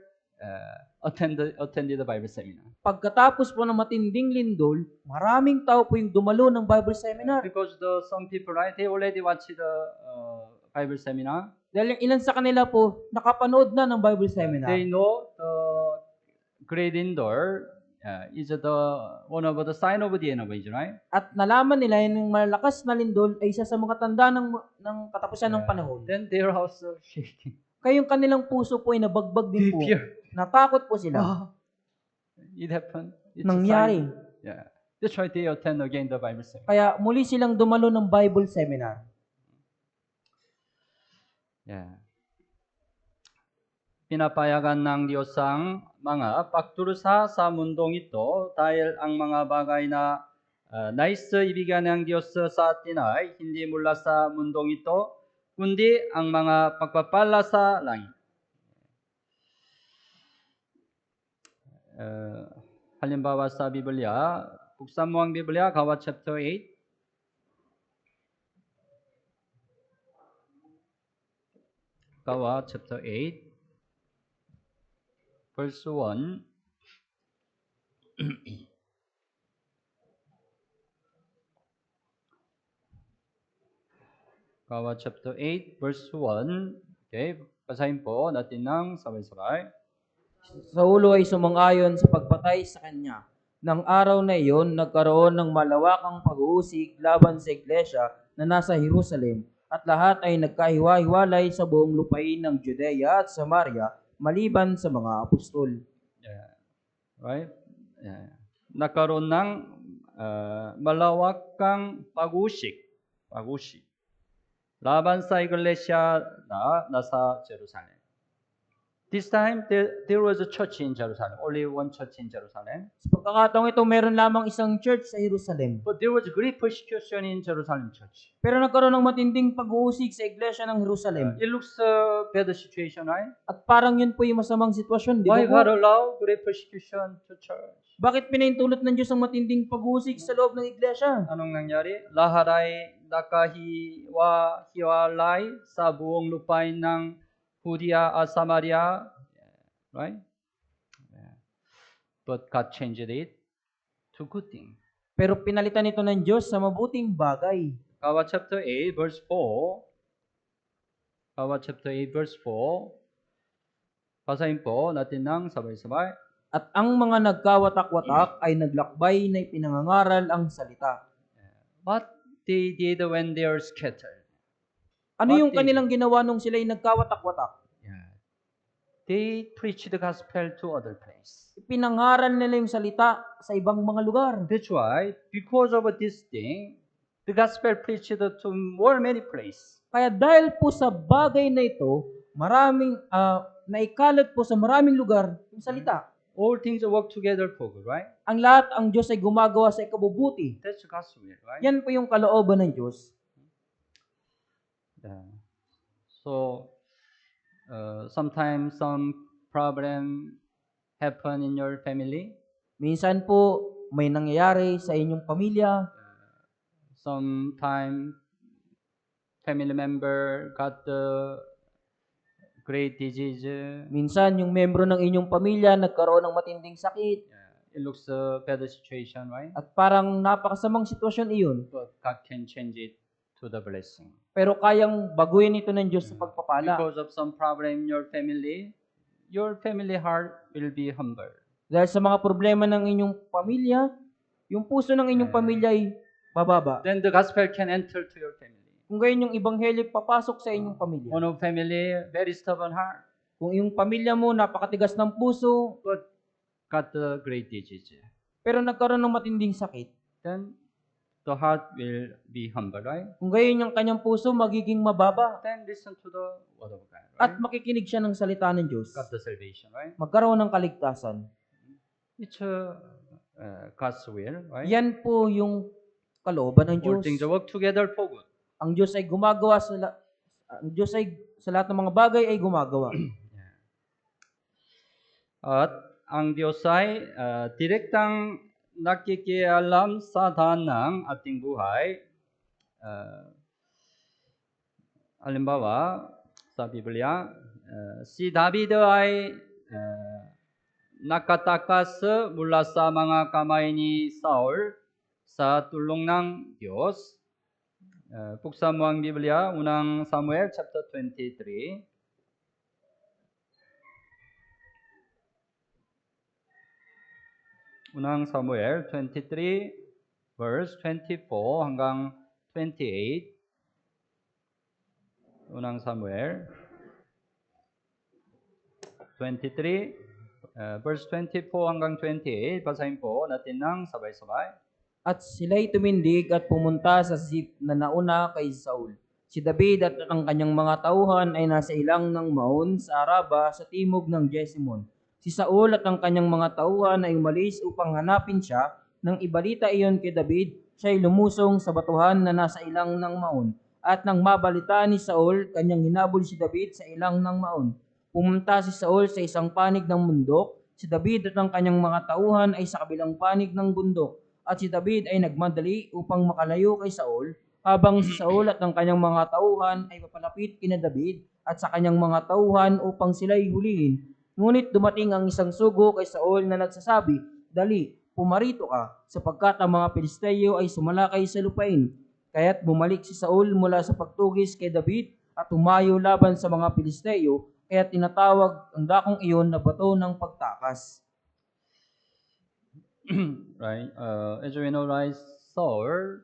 attended the Bible seminar. Pagkatapos po ng matinding lindol, maraming tao po yung dumalo ng Bible seminar. Because some people, right, they already watched the Bible seminar. Dahil yung ilan sa kanila po, nakapanood na ng Bible seminar. They know the great lindol is one of the sign of the end of age, right? At nalaman nila yung malakas na lindol ay isa sa mga tanda ng katapusan ng panahon. Then they are also shaking. Kaya yung kanilang puso po ay nabagbag din po. Fear. Natakot po sila. It happened. It's Nangyari. a sign. Yeah. That's why they attend again the Bible seminar. Kaya muli silang dumalo ng Bible seminar. Yeah. Pinapayagan ng Diyos ang mga pagdurusa sa mundong ito dahil ang mga bagay na nais ibigay ng Diyos sa atin ay hindi mula sa mundong ito, kundi ang mga pagpapala sa langit. halimbawa sa Biblia, buksan mo ang Biblia, Gawa chapter 8. Gawa chapter 8, verse 1. Gawa chapter 8, verse 1. Okay, basahin po natin ng sabay-sabay. Saulo ay sumang-ayon sa pagpatay sa kanya. Nang araw na iyon, nagkaroon ng malawakang pag-uusig laban sa iglesia na nasa Jerusalem, at lahat ay nagkahiwa-hiwalay sa buong lupain ng Judea at Samaria, maliban sa mga apostol. Yeah. Right? Yeah. Nagkaroon ng malawakang pag-usig laban sa iglesia na nasa Jerusalem. This time, there was a church in Jerusalem, only one church in Jerusalem. Sa pagkakataong ito, meron lamang isang church sa Jerusalem. But there was great persecution in Jerusalem church. Pero nagkaroon ng matinding pag-uusig sa iglesia ng Jerusalem. It looks a bad situation, right? At parang yun po yung masamang sitwasyon, di ba Why po? God allow great persecution to church? Bakit pinaintulot ng Diyos ang matinding pag-uusig sa loob ng iglesia? Anong nangyari? Lahat ay nakahiwalay sa buong lupain ng Judea at Samaria, right? Yeah. But God changed it to good thing. Pero pinalitan ito ng Diyos sa mabuting bagay. Gawa chapter 8, verse 4. Gawa chapter 8, verse 4. Basahin po natin ng sabay-sabay. At ang mga nagkawatak-watak ay naglakbay na ipinangangaral ang salita. What they did when they are scattered. Ano What yung they kanilang ginawa nung sila'y nagkawatak-watak? Yeah. They preached the gospel to other place. Ipinangaral nila yung salita sa ibang mga lugar. That's why, because of this thing, the gospel preached to many places. Kaya dahil po sa bagay na ito, naikalat po sa maraming lugar yung salita. All things work together for good, right? Ang lahat, ang Diyos ay gumagawa sa ikabubuti. That's God's will, right? Yan po yung kalooban ng Diyos. Yeah. So, sometimes some problem happen in your family. Minsan po, may nangyayari sa inyong pamilya. Sometimes family member got the great disease. Minsan, yung membro ng inyong pamilya nagkaroon ng matinding sakit. It looks a bad situation, right? At parang napakasamang sitwasyon iyon. But God can change it to the blessing. Pero kayang baguhin ito ng Diyos sa pagpapala. Because of some problem in your family heart will be humble. Dahil sa mga problema ng inyong pamilya, yung puso ng inyong pamilya ay bababa. Then the gospel can enter to your family. Kung gayon yung ebanghelyo papasok sa inyong pamilya. One of family, very stubborn heart. Kung yung pamilya mo napakatigas ng puso, But got the great disease. pero nagkaroon ng matinding sakit, Then the heart will be humble, right? kung gayon yung kanyang puso magiging mababa. Then listen to the word of God, right? At makikinig siya ng salita ng Diyos. Got the salvation, right? Magkaroon ng kaligtasan. It's God's will, right? Yan po yung kalooban ng All Diyos. things work together for good. Ang Diyos ay gumagawa ang Diyos ay sa lahat ng mga bagay ay gumagawa. At ang Diyos ay direktang nakikialam sa daan ng ating buhay. Halimbawa, sa Biblia, si David ay nakatakas mula sa mga kamay ni Saul sa tulong ng Diyos. Buksan mo ang Biblia, unang Samuel chapter 23. Unang Samuel 23 verse 24 hanggang 28. Unang Samuel 23 verse 24 hanggang 28. Basahin po natin ng sabay-sabay. At sila'y tumindig at pumunta sa Ziph na nauna kay Saul. Si David at ang kanyang mga tauhan ay nasa ilang ng Maon sa Araba sa timog ng Jesimon. Si Saul at ang kanyang mga tauhan ay umalis upang hanapin siya. Nang ibalita iyon kay David, siya ay lumusong sa batuhan na nasa ilang ng Maon. At nang mabalita ni Saul, kanyang hinabol si David sa ilang ng Maon. Pumunta si Saul sa isang panig ng bundok si David at ang kanyang mga tauhan ay sa kabilang panig ng bundok. At si David ay nagmadali upang makalayo kay Saul, habang si Saul at ang kanyang mga tauhan ay papalapit kina David at sa kanyang mga tauhan upang sila'y hulihin. Ngunit dumating ang isang sugo kay Saul na nagsasabi, "Dali, pumarito ka, sapagkat ang mga Pilisteo ay sumalakay sa lupain." Kaya't bumalik si Saul mula sa pagtugis kay David at humayo laban sa mga Pilisteo, kaya tinatawag ang dakong iyon na bato ng pagtakas. Right? As we know, right, Saul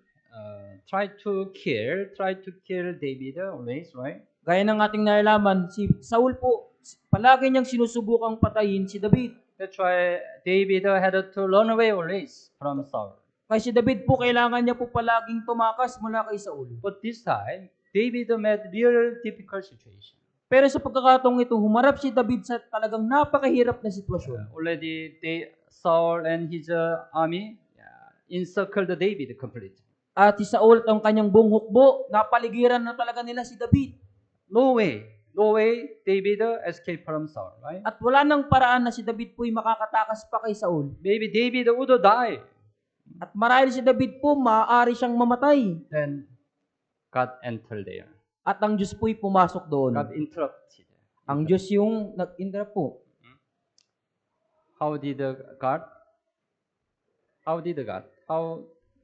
tried to kill David always, right? Gaya ng ating nalalaman, si Saul po, palagi niyang sinusubukang patayin si David. That's why David had to run away always from Saul. Kaya si David po, kailangan niya po palaging tumakas mula kay Saul. But this time, David met real difficult situation. Pero sa pagkakataong ito, humarap si David sa talagang napakahirap na sitwasyon. Already, Saul and his army encircled David completely. At si Saul at ang kanyang buong hukbo, napaligiran na talaga nila si David. No way David escaped from Saul, right? At wala nang paraan na si David po'y makakatakas pa kay Saul. Maybe David would die. At marahil si David po, maaari siyang mamatay. Then God entered there. At ang Diyos po'y pumasok doon. God interrupted. Ang Diyos yung nag-interrupt po. How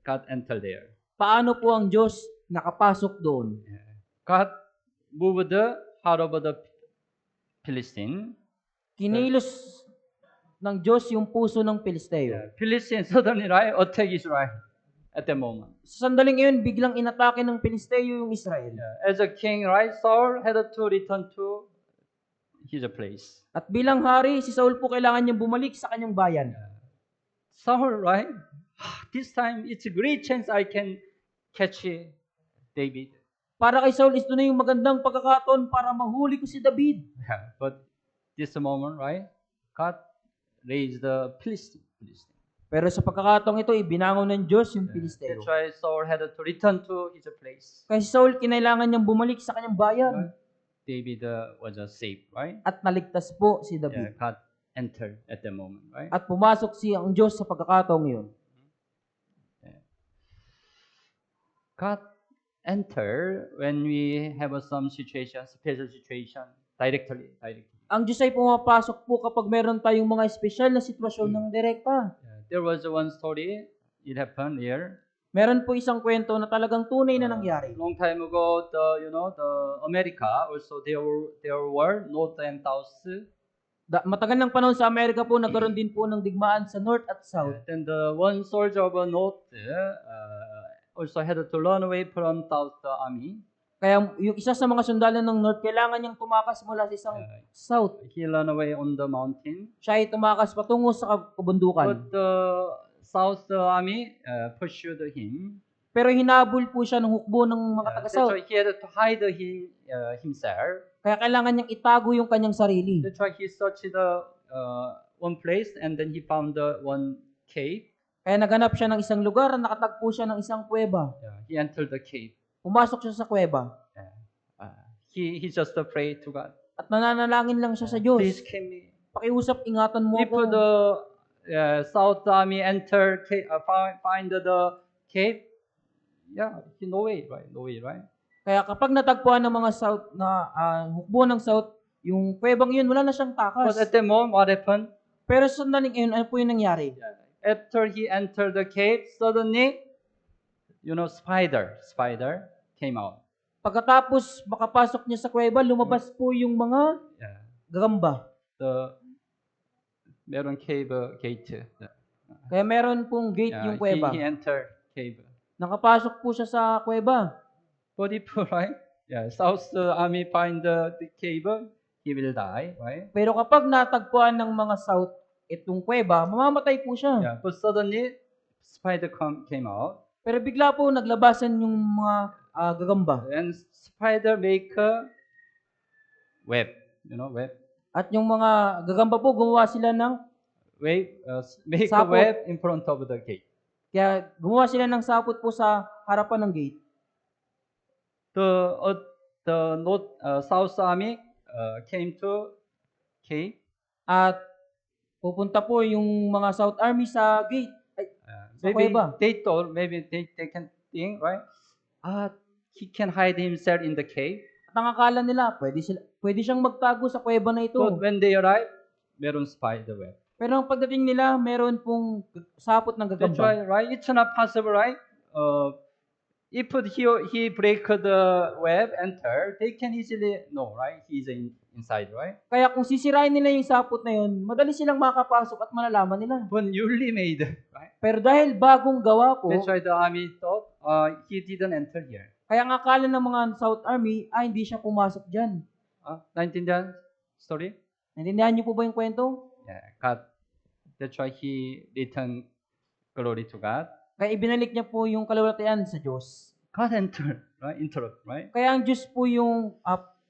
God entered there? Paano po ang Diyos nakapasok doon? God moved the heart of the Philistine. Kinilos ng Diyos yung puso ng Pilisteo. Philistine suddenly attack Israel at the moment. Sa sandaling iyon, biglang inatake ng Pilisteo yung Israel. As a king, Saul had to return to his place. At bilang hari, si Saul po kailangan niyang bumalik sa kanyang bayan. Saul, this time it's a great chance I can catch David. Para kay Saul, ito na yung magandang pagkakataon para mahuli ko si David. But this moment, God raised the Philistine. Pero sa pagkakataong ito, ibinangon ng Diyos yung Pilisteo. That's why Saul had to return to his place. Kaya si Saul, kinailangan niyang bumalik sa kanyang bayan. David was saved, right? At naligtas po si David. God entered at the moment, right? At pumasok ang Diyos sa pagkakataong iyon. God enter when we have some situation, special situation, directly. Ang Diyos ay pumapasok po kapag meron tayong mga espesyal na sitwasyon ng direkta. There was one story, it happened here. Meron po isang kwento na talagang tunay na nangyari. Long time ago, the America also there were north and south. Matagal ng panahon sa Amerika po, nagkaroon din po ng digmaan sa North at South. Then the one soldier of North also had to run away from South army. Kaya yung isa sa mga sundalo ng North, kailangan niyang tumakas mula sa isang South. He ran away on the mountain. Siya ay tumakas patungo sa kabundukan. But the South army pursued him. Pero hinabol po siya ng hukbo ng mga That's taga-South. why he had to hide himself. Kaya kailangan niyang itago yung kanyang sarili. That's why he searched one place and then he found one cave. Kaya naganap siya ng isang lugar, nakatagpo siya ng isang kuweba. He entered the cave. Pumasok siya sa kuweba. He just prayed to God. At nananalangin lang siya sa Diyos. Please keep me. Pakiusap, ingatan mo If ako. the South army enter, find the cave, no way, right? Kaya kapag natagpuan ng mga South na hukbo ng South, yung kuwebang yun, wala na siyang takas. But at the moment, what happened? Pero sa sandaling yun, ano po yung nangyari? After he entered the cave, suddenly, spider came out. Pagkatapos makapasok niya sa kuweba, lumabas po yung mga gagamba. Meron cave gate. Kaya meron pong gate yung kuweba. He entered cave. Nakapasok po siya sa kuweba. But if, South army find the cave, he will die, right? Pero kapag natagpuan ng mga South itong kuweba, mamamatay po siya. But suddenly, spider came out. Pero bigla po naglabasan yung mga gagamba. And spider make a web, web. At yung mga gagamba po, gumawa sila ng Make sapot. a web in front of the gate. Kaya gumawa sila ng sapot po sa harapan ng gate. The South army came to cave. At Pupunta po yung mga South Army sa gate. Ay, sa Maybe kuweba. they thought, maybe they can think, right? He can hide himself in the cave. At ang akala nila, pwede siyang magtago sa kuweba na ito. But when they arrive, meron spider web. Pero ang pagdating nila, meron pong sapot ng That's gagamba. right? It's not possible, right? If he break the web, enter, they can easily know, right? He's inside, right? Kaya kung sisirain nila yung sapot na yun, madali silang makapasok at malalaman nila. But newly made, right? Pero dahil bagong gawa po, That's why the army thought he didn't enter here. kaya ang akala ng mga South Army, hindi siya pumasok dyan. Naintindihan story? Naintindihan niyo po ba yung kwento? Yeah, God. That's why he returned glory to God. Kaya ibinalik niya po yung kalulatian sa Diyos. God entered, right? Interrupt, right? Kaya ang Diyos po yung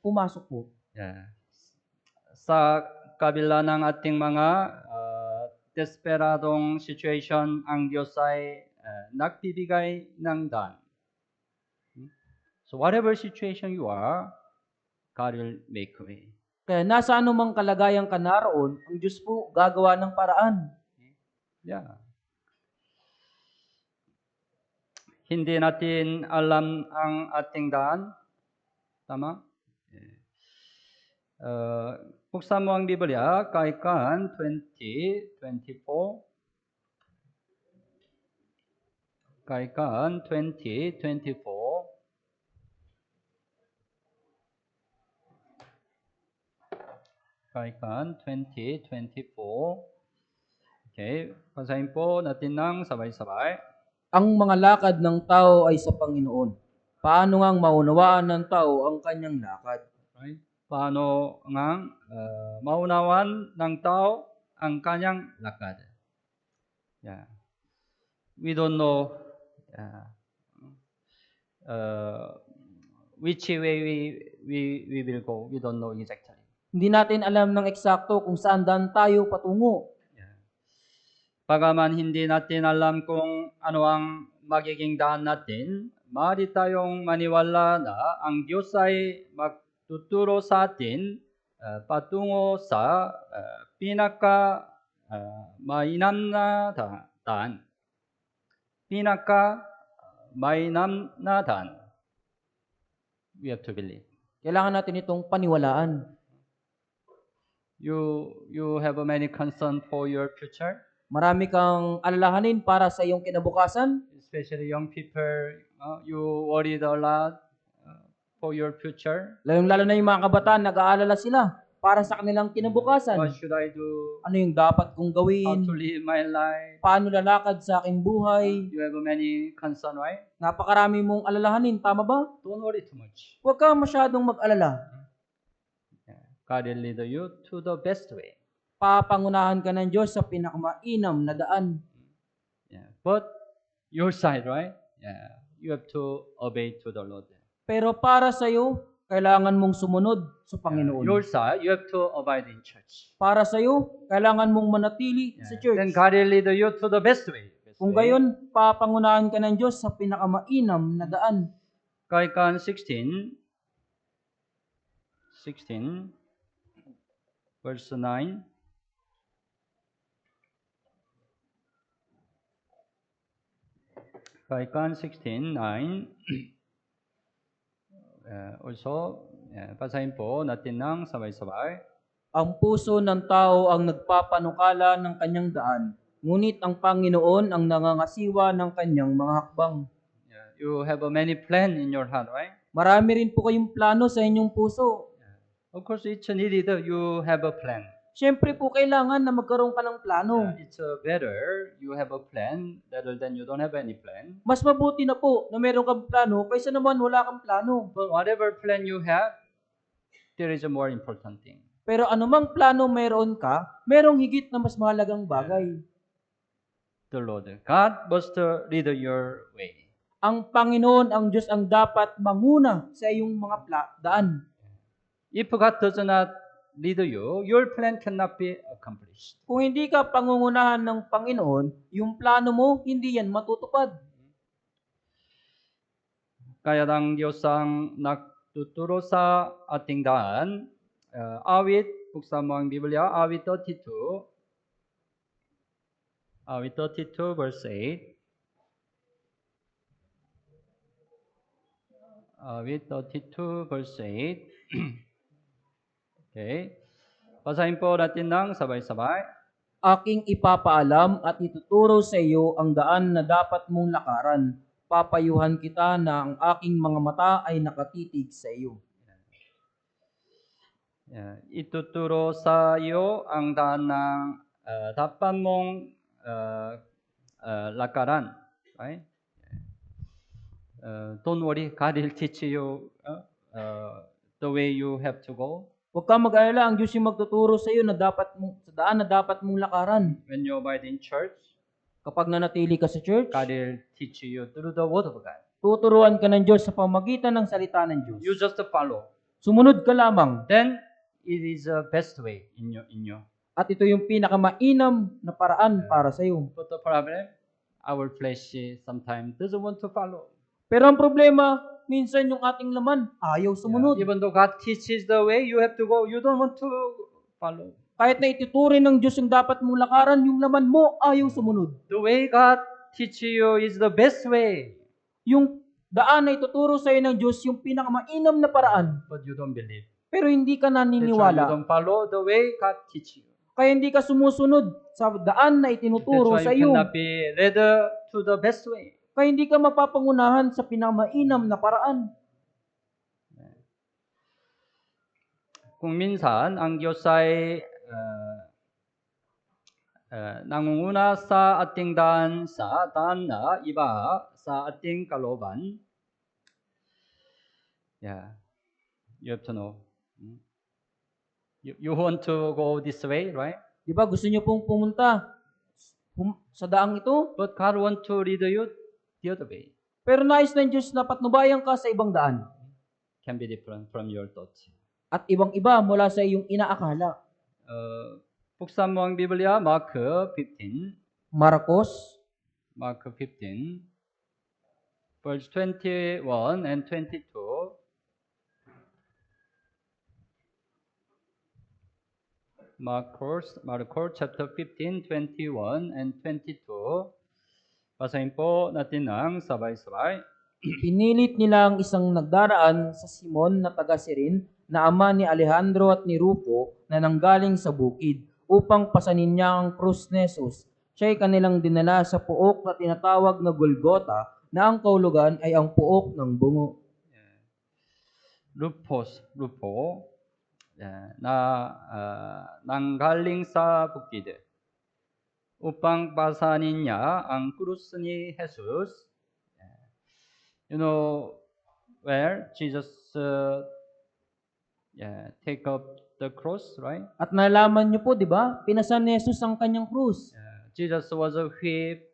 pumasok po. Yeah. Sa kabila ng ating mga desperadong situation, ang Diyos ay nagbibigay ng daan. So whatever situation you are, God will make a way. Kaya nasa anumang kalagayan ka naroon, ang Diyos po gagawa ng paraan. Yeah. Hindi natin alam ang ating daan. Tama? Buksan mo ang Biblia, Kaikan 20:24. Kaikan 20:24. Kaikan 20:24. Okay, basahin po natin ng sabay-sabay. Ang mga lakad ng tao ay sa Panginoon. Paano ngang maunawaan ng tao ang kanyang lakad? Right? Paano ngang maunawan ng tao ang kanyang lakad? Yeah. We don't know which way we will go. We don't know exactly. Hindi natin alam ng eksakto kung saan daan tayo patungo. Bagaman hindi natin alam kung ano ang magiging daan natin, maaari tayong maniwala na ang Diyos ay magtuturo sa atin patungo sa pinaka mainam na daan. Pinaka mainam na daan. We have to believe. Kailangan natin itong paniwalaan. You have many concern for your future. Marami kang alalahanin para sa iyong kinabukasan. Especially young people, you worried a lot for your future. Lalo na yung mga kabataan, nag-aalala sila para sa kanilang kinabukasan. What should I do? Ano yung dapat kong How gawin? to live my life? Paano lalakad sa aking buhay? You have many concern, right? Napakarami mong alalahanin, tama ba? Don't worry too much. Huwag ka masyadong mag-alala. God will lead you to the best way. Papangunahan ka ng Diyos sa pinakamainam na daan. But your side, right? You have to obey to the Lord. Pero para sa iyo, kailangan mong sumunod sa Panginoon. Your side, you have to abide in church. Para sa iyo, kailangan mong manatili sa church. Then God will lead you to the best way. Kung gayon, papangunahan ka ng Diyos sa pinakamainam na daan. Kaikan 16, verse 9. Kaikan 16:9. Also, basahin po natin ng sabay-sabay. Ang puso ng tao ang nagpapanukala ng kanyang daan, ngunit ang Panginoon ang nangangasiwa ng kanyang mga hakbang. You have a many plan in your heart, right? Marami rin po kayong plano sa inyong puso. Of course, it's needed you have a plan. Siyempre po kailangan na magkaroon ka ng plano. It's better you have a plan rather than you don't have any plan. Mas mabuti na po na meron kang plano kaysa naman wala kang plano. But whatever plan you have, there is a more important thing. Pero anumang plano meron ka, merong higit na mas mahalagang bagay. The Lord. God must lead your way. Ang Panginoon, ang Diyos ang dapat manguna sa iyong mga daan. If God does not lead you, your plan cannot be accomplished. Kung hindi ka pangungunahan ng Panginoon, yung plano mo, hindi yan matutupad. Kaya ang Diyos ang nagtuturo sa ating daan. Awit, buksan mo ang Biblia, awit 32. with 32 verse 8. With 32 verse 8. Okay. Basahin po natin ng sabay-sabay. Aking ipapaalam at ituturo sa iyo ang daan na dapat mong lakaran. Papayuhan kita na ang aking mga mata ay nakatitig sa iyo. Ituturo sa iyo ang daan ng dapat mong lakaran. Right? Don't worry, God will teach you the way you have to go. Huwag kang mag-alala, ang Diyos yung magtuturo sa iyo na sa daan na dapat mong lakaran. When you abide in church, Kapag nanatili ka sa church, God will teach you through the Word of God. tuturuan ka ng Diyos sa pamagitan ng salita ng Diyos. You just follow. Sumunod ka lamang. Then it is the best way in you. At ito yung pinakamainam na paraan para sa iyo. But the problem, our flesh sometimes doesn't want to follow. Pero ang problema, minsan yung ating laman, ayaw sumunod. Even though God teaches the way you have to go, you don't want to follow. Kahit na ituturin ng Diyos yung dapat mong lakaran, yung laman mo, ayaw sumunod. The way God teaches you is the best way. Yung daan na ituturo sa iyo ng Diyos, yung pinakamainam na paraan. But you don't believe. Pero hindi ka That's why you naniniwala. don't follow the way God teaches you. Kaya hindi ka sumusunod sa daan na itinuturo That's sa why you iyo. cannot be led to the best way. Kaya hindi ka mapapangunahan sa pinakamainam na paraan. Kung minsan, ang Diyos ay nangunguna sa ating daan na iba sa ating kalooban. Yeah, you have to know. You want to go this way, right? Di ba gusto niyo pong pumunta sa daang ito? But God want to lead you the other way. Pero nais ng Diyos na patnubayan ka sa ibang daan. Can be different from your thoughts. At ibang-iba mula sa iyong inaakala. Buksan mo ang Biblia, Mark 15. Marcos, Mark 15, verse 21 and 22. Marcos chapter 15, 21 and 22. Basahin po natin ng sabay-sabay. pinilit nila ang isang nagdaraan sa Simon na taga Sirin na ama ni Alejandro at ni Rufo na nanggaling sa bukid upang pasanin niya ang krus ni Jesus. Siya'y kanilang dinala sa puok na tinatawag na Golgota na ang kahulugan ay ang puok ng bungo. Rufo, na nanggaling sa bukid upang pasanin niya ang krus ni Jesus. You know where Jesus take up the cross, right? At nalaman niyo po, di ba? Pinasan ni Jesus ang kanyang krus. Jesus was whipped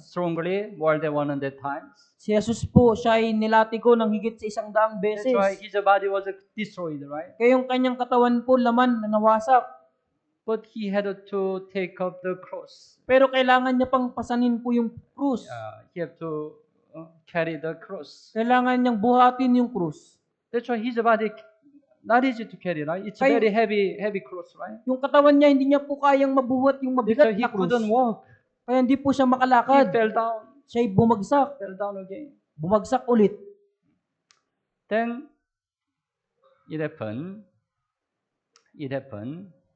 strongly more than 100 times. Si Jesus po, siya ay nilatigo ng higit sa 100 That's beses. why his body was destroyed, right? Kaya yung kanyang katawan po, laman na nawasak. But he had to take up the cross. Pero kailangan niya pang pasanin po yung krus. He had to carry the cross. Kailangan niyang buhatin yung krus. That's why his body not easy to carry, right? It's Kaya- very heavy cross, right? Yung katawan niya, hindi niya po kayang mabuhat yung That's why mabigat he na krus. couldn't walk. Kaya hindi po siya He makalakad. fell down. Siya'y bumagsak. Fell down again. Bumagsak ulit. Then it happened.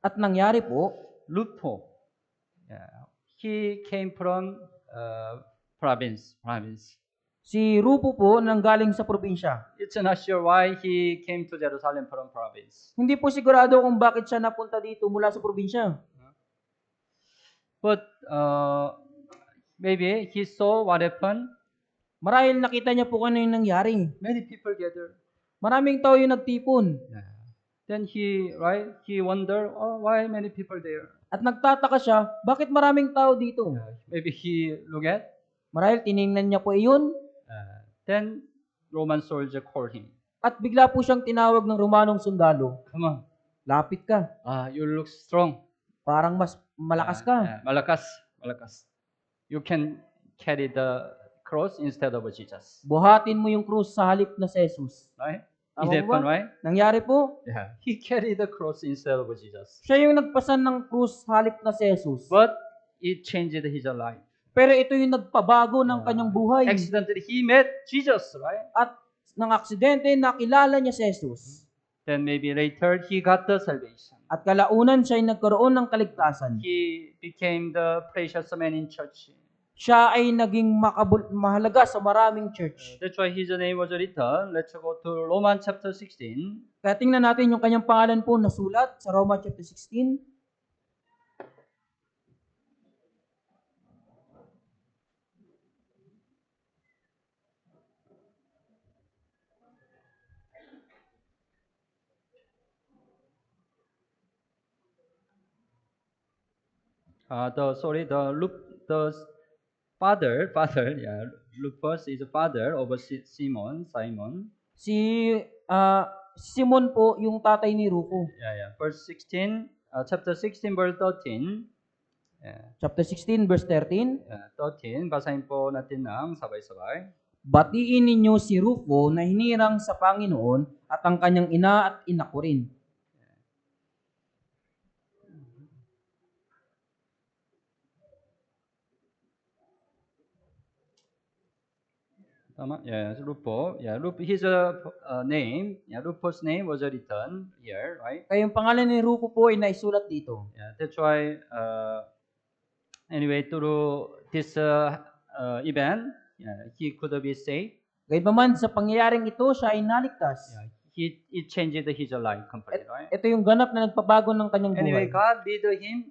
At nangyari po, Lupo. He came from province. si Rufo po nanggaling sa probinsya. It's not sure why he came to Jerusalem from province. Hindi po sigurado kung bakit siya napunta dito mula sa probinsya. But maybe he saw what happened. Marahil nakita niya po kung ano yung nangyari. Many people gathered. Maraming tao yung nagtipon. Then he wondered, why many people there? At nagtataka siya, bakit maraming tao dito? Maybe he looked at. Marahil tiningnan niya po iyon. Then Roman soldier called him. At bigla po siyang tinawag ng Romanong sundalo. Come on. Lapit ka. You look strong. Parang mas malakas ka. Malakas. You can carry the cross instead of Jesus. Buhatin mo yung krus sa halip na si Jesus. Right? Tama It po ba? happened, right? Nangyari po, He carried the cross instead of Jesus. siya yung nagpasan ng krus sa halip na si Jesus. But it changed his life. Pero ito yung nagpabago ng kanyang buhay. Accidentally, he met Jesus, right? At ng aksidente, nakilala niya si Jesus. Then maybe later, he got the salvation. At kalaunan siya ay nagkaroon ng kaligtasan. He became the precious man in church. Siya ay naging mahalaga sa maraming church. That's why his name was written. Let's go to Romans chapter 16. Kaya tingnan natin yung kanyang pangalan po nasulat sa Roma chapter 16. The father, Lupus is the father of Simon. Si Simon po yung tatay ni Rufo. Verse 16, chapter 16, verse 13. Chapter 16, verse 13. 13, basahin po natin ng sabay-sabay. Batiin ninyo si Rufo na hinirang sa Panginoon at ang kanyang ina at ina ko rin. Tama? Rufo. His name, Rufus' name was written here, right? Kaya yung pangalan ni Rufo po ay naisulat dito. That's why, anyway, through this event, he could be saved. Gayunpaman sa pangyayaring ito, siya ay naligtas. It changed his life completely, right? Ito yung ganap na nagpabago ng kanyang Anyway, buhay. God lead him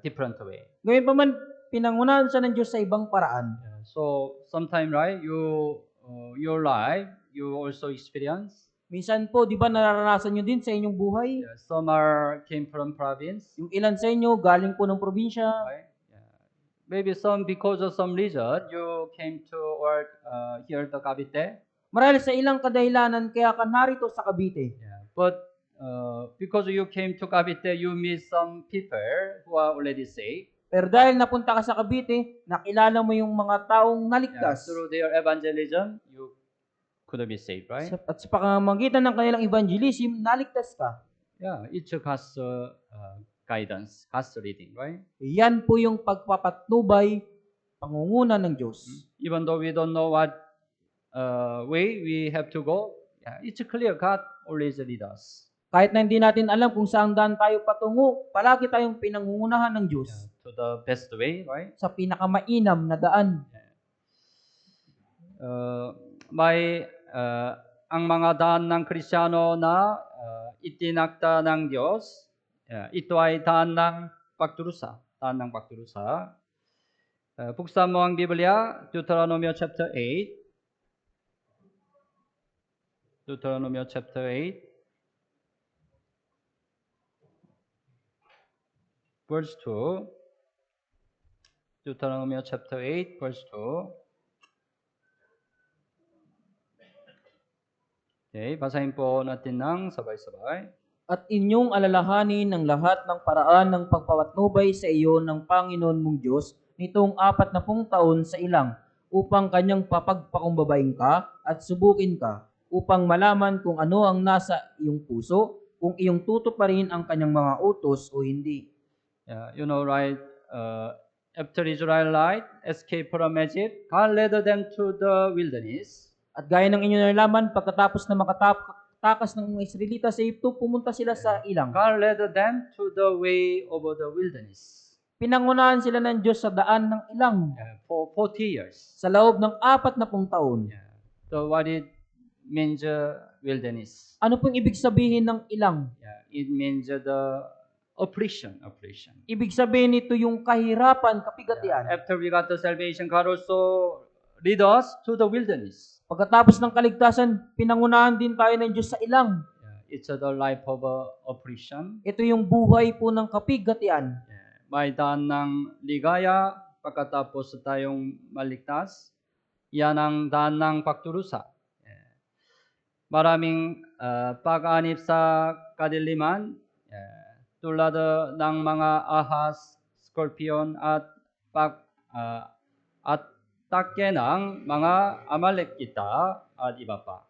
different way. Gayunpaman, pinangunahan siya ng Diyos sa ibang paraan. So sometime, right, your life, you also experience. Minsan po, di ba nararanasan nyo din sa inyong buhay? Some came from province. Yung ilan sa inyo, galing po ng probinsya. Right? Maybe some, because of some reason, you came to work here at Cavite. Marahil sa ilang kadahilanan, kaya ka narito sa Cavite. But because you came to Cavite, you meet some people who are already saved. Pero dahil napunta ka sa Cavite, nakilala mo yung mga taong naligtas. Through their evangelism, you could be saved, right? At sa pamamagitan ng kanilang evangelism, naligtas ka. It's God's guidance, God's leading, right? Yan po yung pagpapatnubay, pangunguna ng Diyos. Even though we don't know what way we have to go, it's clear God always leads us. Kahit na hindi natin alam kung saan daan tayo patungo, palagi tayong pinangungunahan ng Diyos. To the best way, right? Sa pinakamainam na daan. Ang mga daan ng Kristiyano na itinakda ng Diyos, ito ay daan ng pagdurusa. Daan ng pagdurusa. Buksan mo ang Biblia, Deuteronomy chapter 8. Deuteronomy chapter 8. Verse 2. Deuteronomy chapter 8, verse 2. Okay, basahin po natin ng sabay-sabay. At inyong alalahanin ang lahat ng paraan ng pagpapatnubay sa iyo ng Panginoon mong Diyos nitong 40 taon sa ilang, upang kanyang papagpakumbabain ka at subukin ka, upang malaman kung ano ang nasa iyong puso, kung iyong tutuparin ang kanyang mga utos o hindi. You know, right? After Israelite escaped from Egypt, God led them to the wilderness. At gaya ng inyong nalaman, pagkatapos na makatakas ng mga Israelita sa Egypto, pumunta sila sa ilang. God led them to the way of the wilderness. Pinangunahan sila ng Diyos sa daan ng ilang. For 40 years. Sa loob ng 40 taon. So what it means wilderness? Ano pong ibig sabihin ng ilang? It means the oppression. Ibig sabihin nito yung kahirapan, kapigatian. After we got the salvation, God also lead us to the wilderness. Pagkatapos ng kaligtasan, pinangunahan din tayo ng Diyos sa ilang. It's the life of oppression. Ito yung buhay po ng kapigatian. May daan ng ligaya, pagkatapos tayong maligtas, yan ang daan ng pagdurusa. Maraming pag-anip sa kadiliman, tulad ng mga ahas, scorpion at atake ng mga Amalekita at iba pa.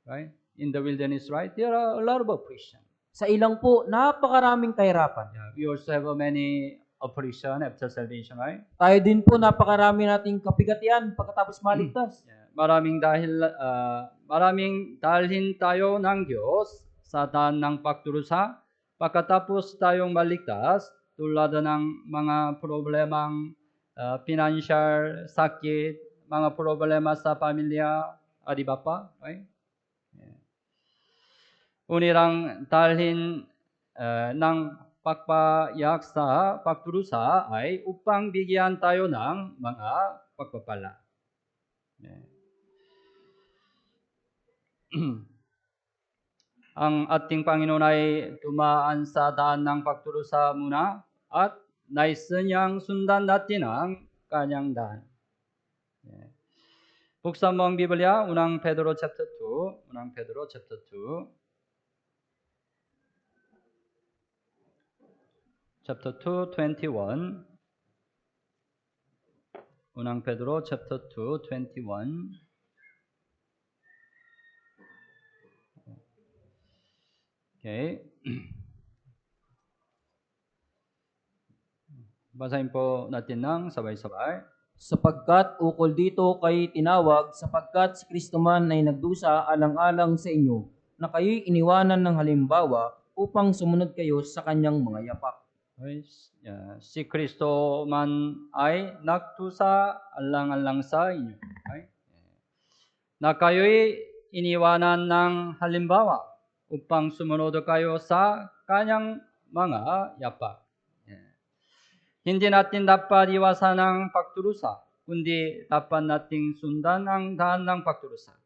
Right? In the wilderness, right? There are a lot of oppression. Sa ilang po, napakaraming kahirapan. We also have many affliction after salvation, right? Tayo din po, napakarami nating kapigatian pagkatapos maligtas. Maraming dalhin tayo ng Diyos sa daan ng pagdurusa. Pagkatapos tayong maligtas, tulad ng mga problemang financial, sakit, mga problema sa pamilya, di ba pa? Right? Unirang dalhin ng pagpayak sa pagdurusa ay upang bigyan tayo ng mga pagpapala. Ang ating Panginoon ay dumaan sa daan ng pagdurusa muna at nais niyang sundan natin ang kanyang daan. Buksan mo ang Biblia, unang Pedro chapter 2, unang Pedro chapter 2. Chapter 2, 21. Unang Pedro chapter 2, 21. Okay. Basahin po natin ng sabay-sabay. Sapagkat ukol dito kayo tinawag, sapagkat si Kristo man ay nagdusa alang-alang sa inyo, na kayo'y iniwanan ng halimbawa upang sumunod kayo sa kanyang mga yapak. Okay. Si Kristo man ay nagdusa alang-alang sa inyo. Okay? Na kayo'y iniwanan ng halimbawa upang sumunod kayo sa kanyang mga yapak. Hindi natin dapat iwasan ang pagdurusa, kundi dapat nating sundan ang daan ng pagdurusa.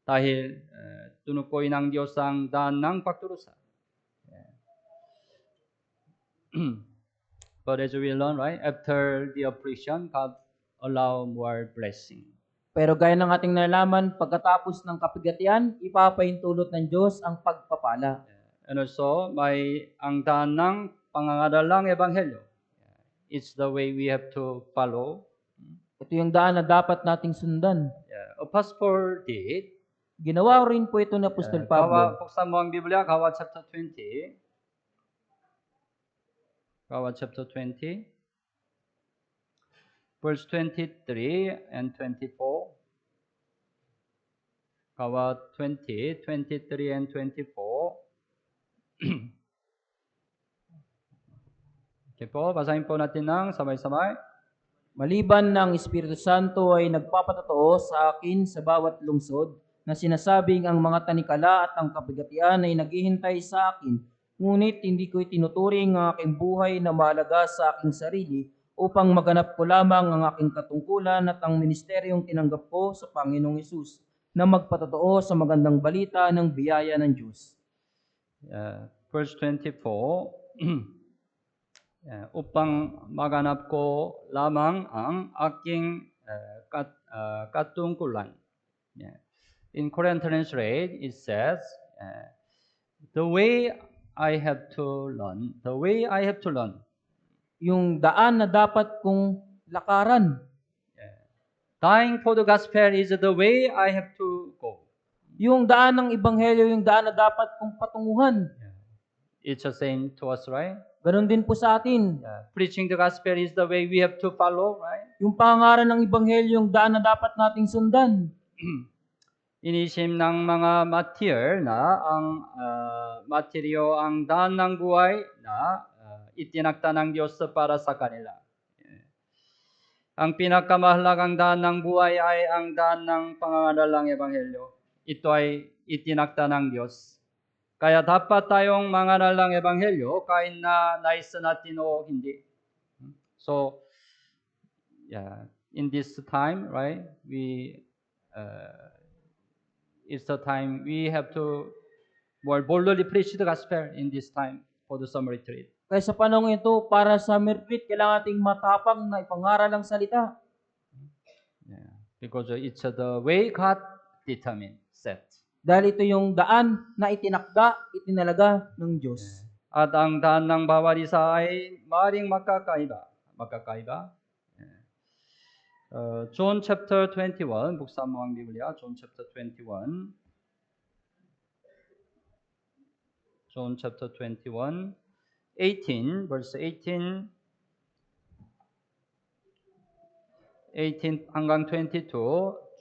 Dahil tunukoy ng Diyos ang daan ng pagdurusa. But as we learn, right, after the affliction, God allow more blessing. Pero gaya ng ating nalaman, pagkatapos ng kapigatian, ipapahintulot ng Diyos ang pagpapala. And also, ang daan ng pangangadalang ebanghelyo. It's the way we have to follow. Ito yung daan na dapat nating sundan. Pastor did. Ginawa rin po ito ni Apostol Pablo. Buksan mo ang Biblia, Gawa chapter 20. Gawa chapter 20. Verse 23 and 24. Gawa 20, 23 and 24. Okay po, basahin po natin ng sabay-sabay. Maliban ng Espiritu Santo ay nagpapatotoo sa akin sa bawat lungsod na sinasabing ang mga tanikala at ang kabigatian ay naghihintay sa akin, ngunit hindi ko itinuturing ang aking buhay na mahalaga sa aking sarili upang maganap ko lamang ang aking katungkulan at ang ministeryong tinanggap ko sa Panginoong Hesus na magpatotoo sa magandang balita ng biyaya ng Diyos. Verse 24. Upang maganap ko lamang ang aking katungkulan. In Korean translate, it says, the way I have to learn. Yung daan na dapat kong lakaran. Dying for the gospel is the way I have to go. Yung daan ng ebanghelyo, yung daan na dapat kong patunguhan. It's the same to us, right? Ganon din po sa atin. Preaching the gospel is the way we have to follow, right? Yung pangaral ng ebanghelyo, yung daan na dapat nating sundan. Inisim ng mga materyo ang daan ng buhay na itinakda ng Diyos para sa kanila. Ang pinakamahalagang daan ng buhay ay ang daan ng pangangadalang ebanghelyo. Ito ay itinakda ng Diyos. Kaya dapat tayong mangaral ng ebanghelyo kahit na nais natin o hindi. So, in this time, right, it's the time we have to more boldly preach the gospel in this time for the summer retreat. Kaya sa panahon ito, para sa summer retreat, kailangan ating matapang na ipangaral ang salita. Because it's the way God determined, set. Dahil ito yung daan na itinalaga ng Diyos. At ang daan ng bawat isa ay maaaring magkakaiba. John chapter 21, buksan mo ang Biblia, John chapter 21. John chapter 21, 18, verse 18 18 hanggang 22,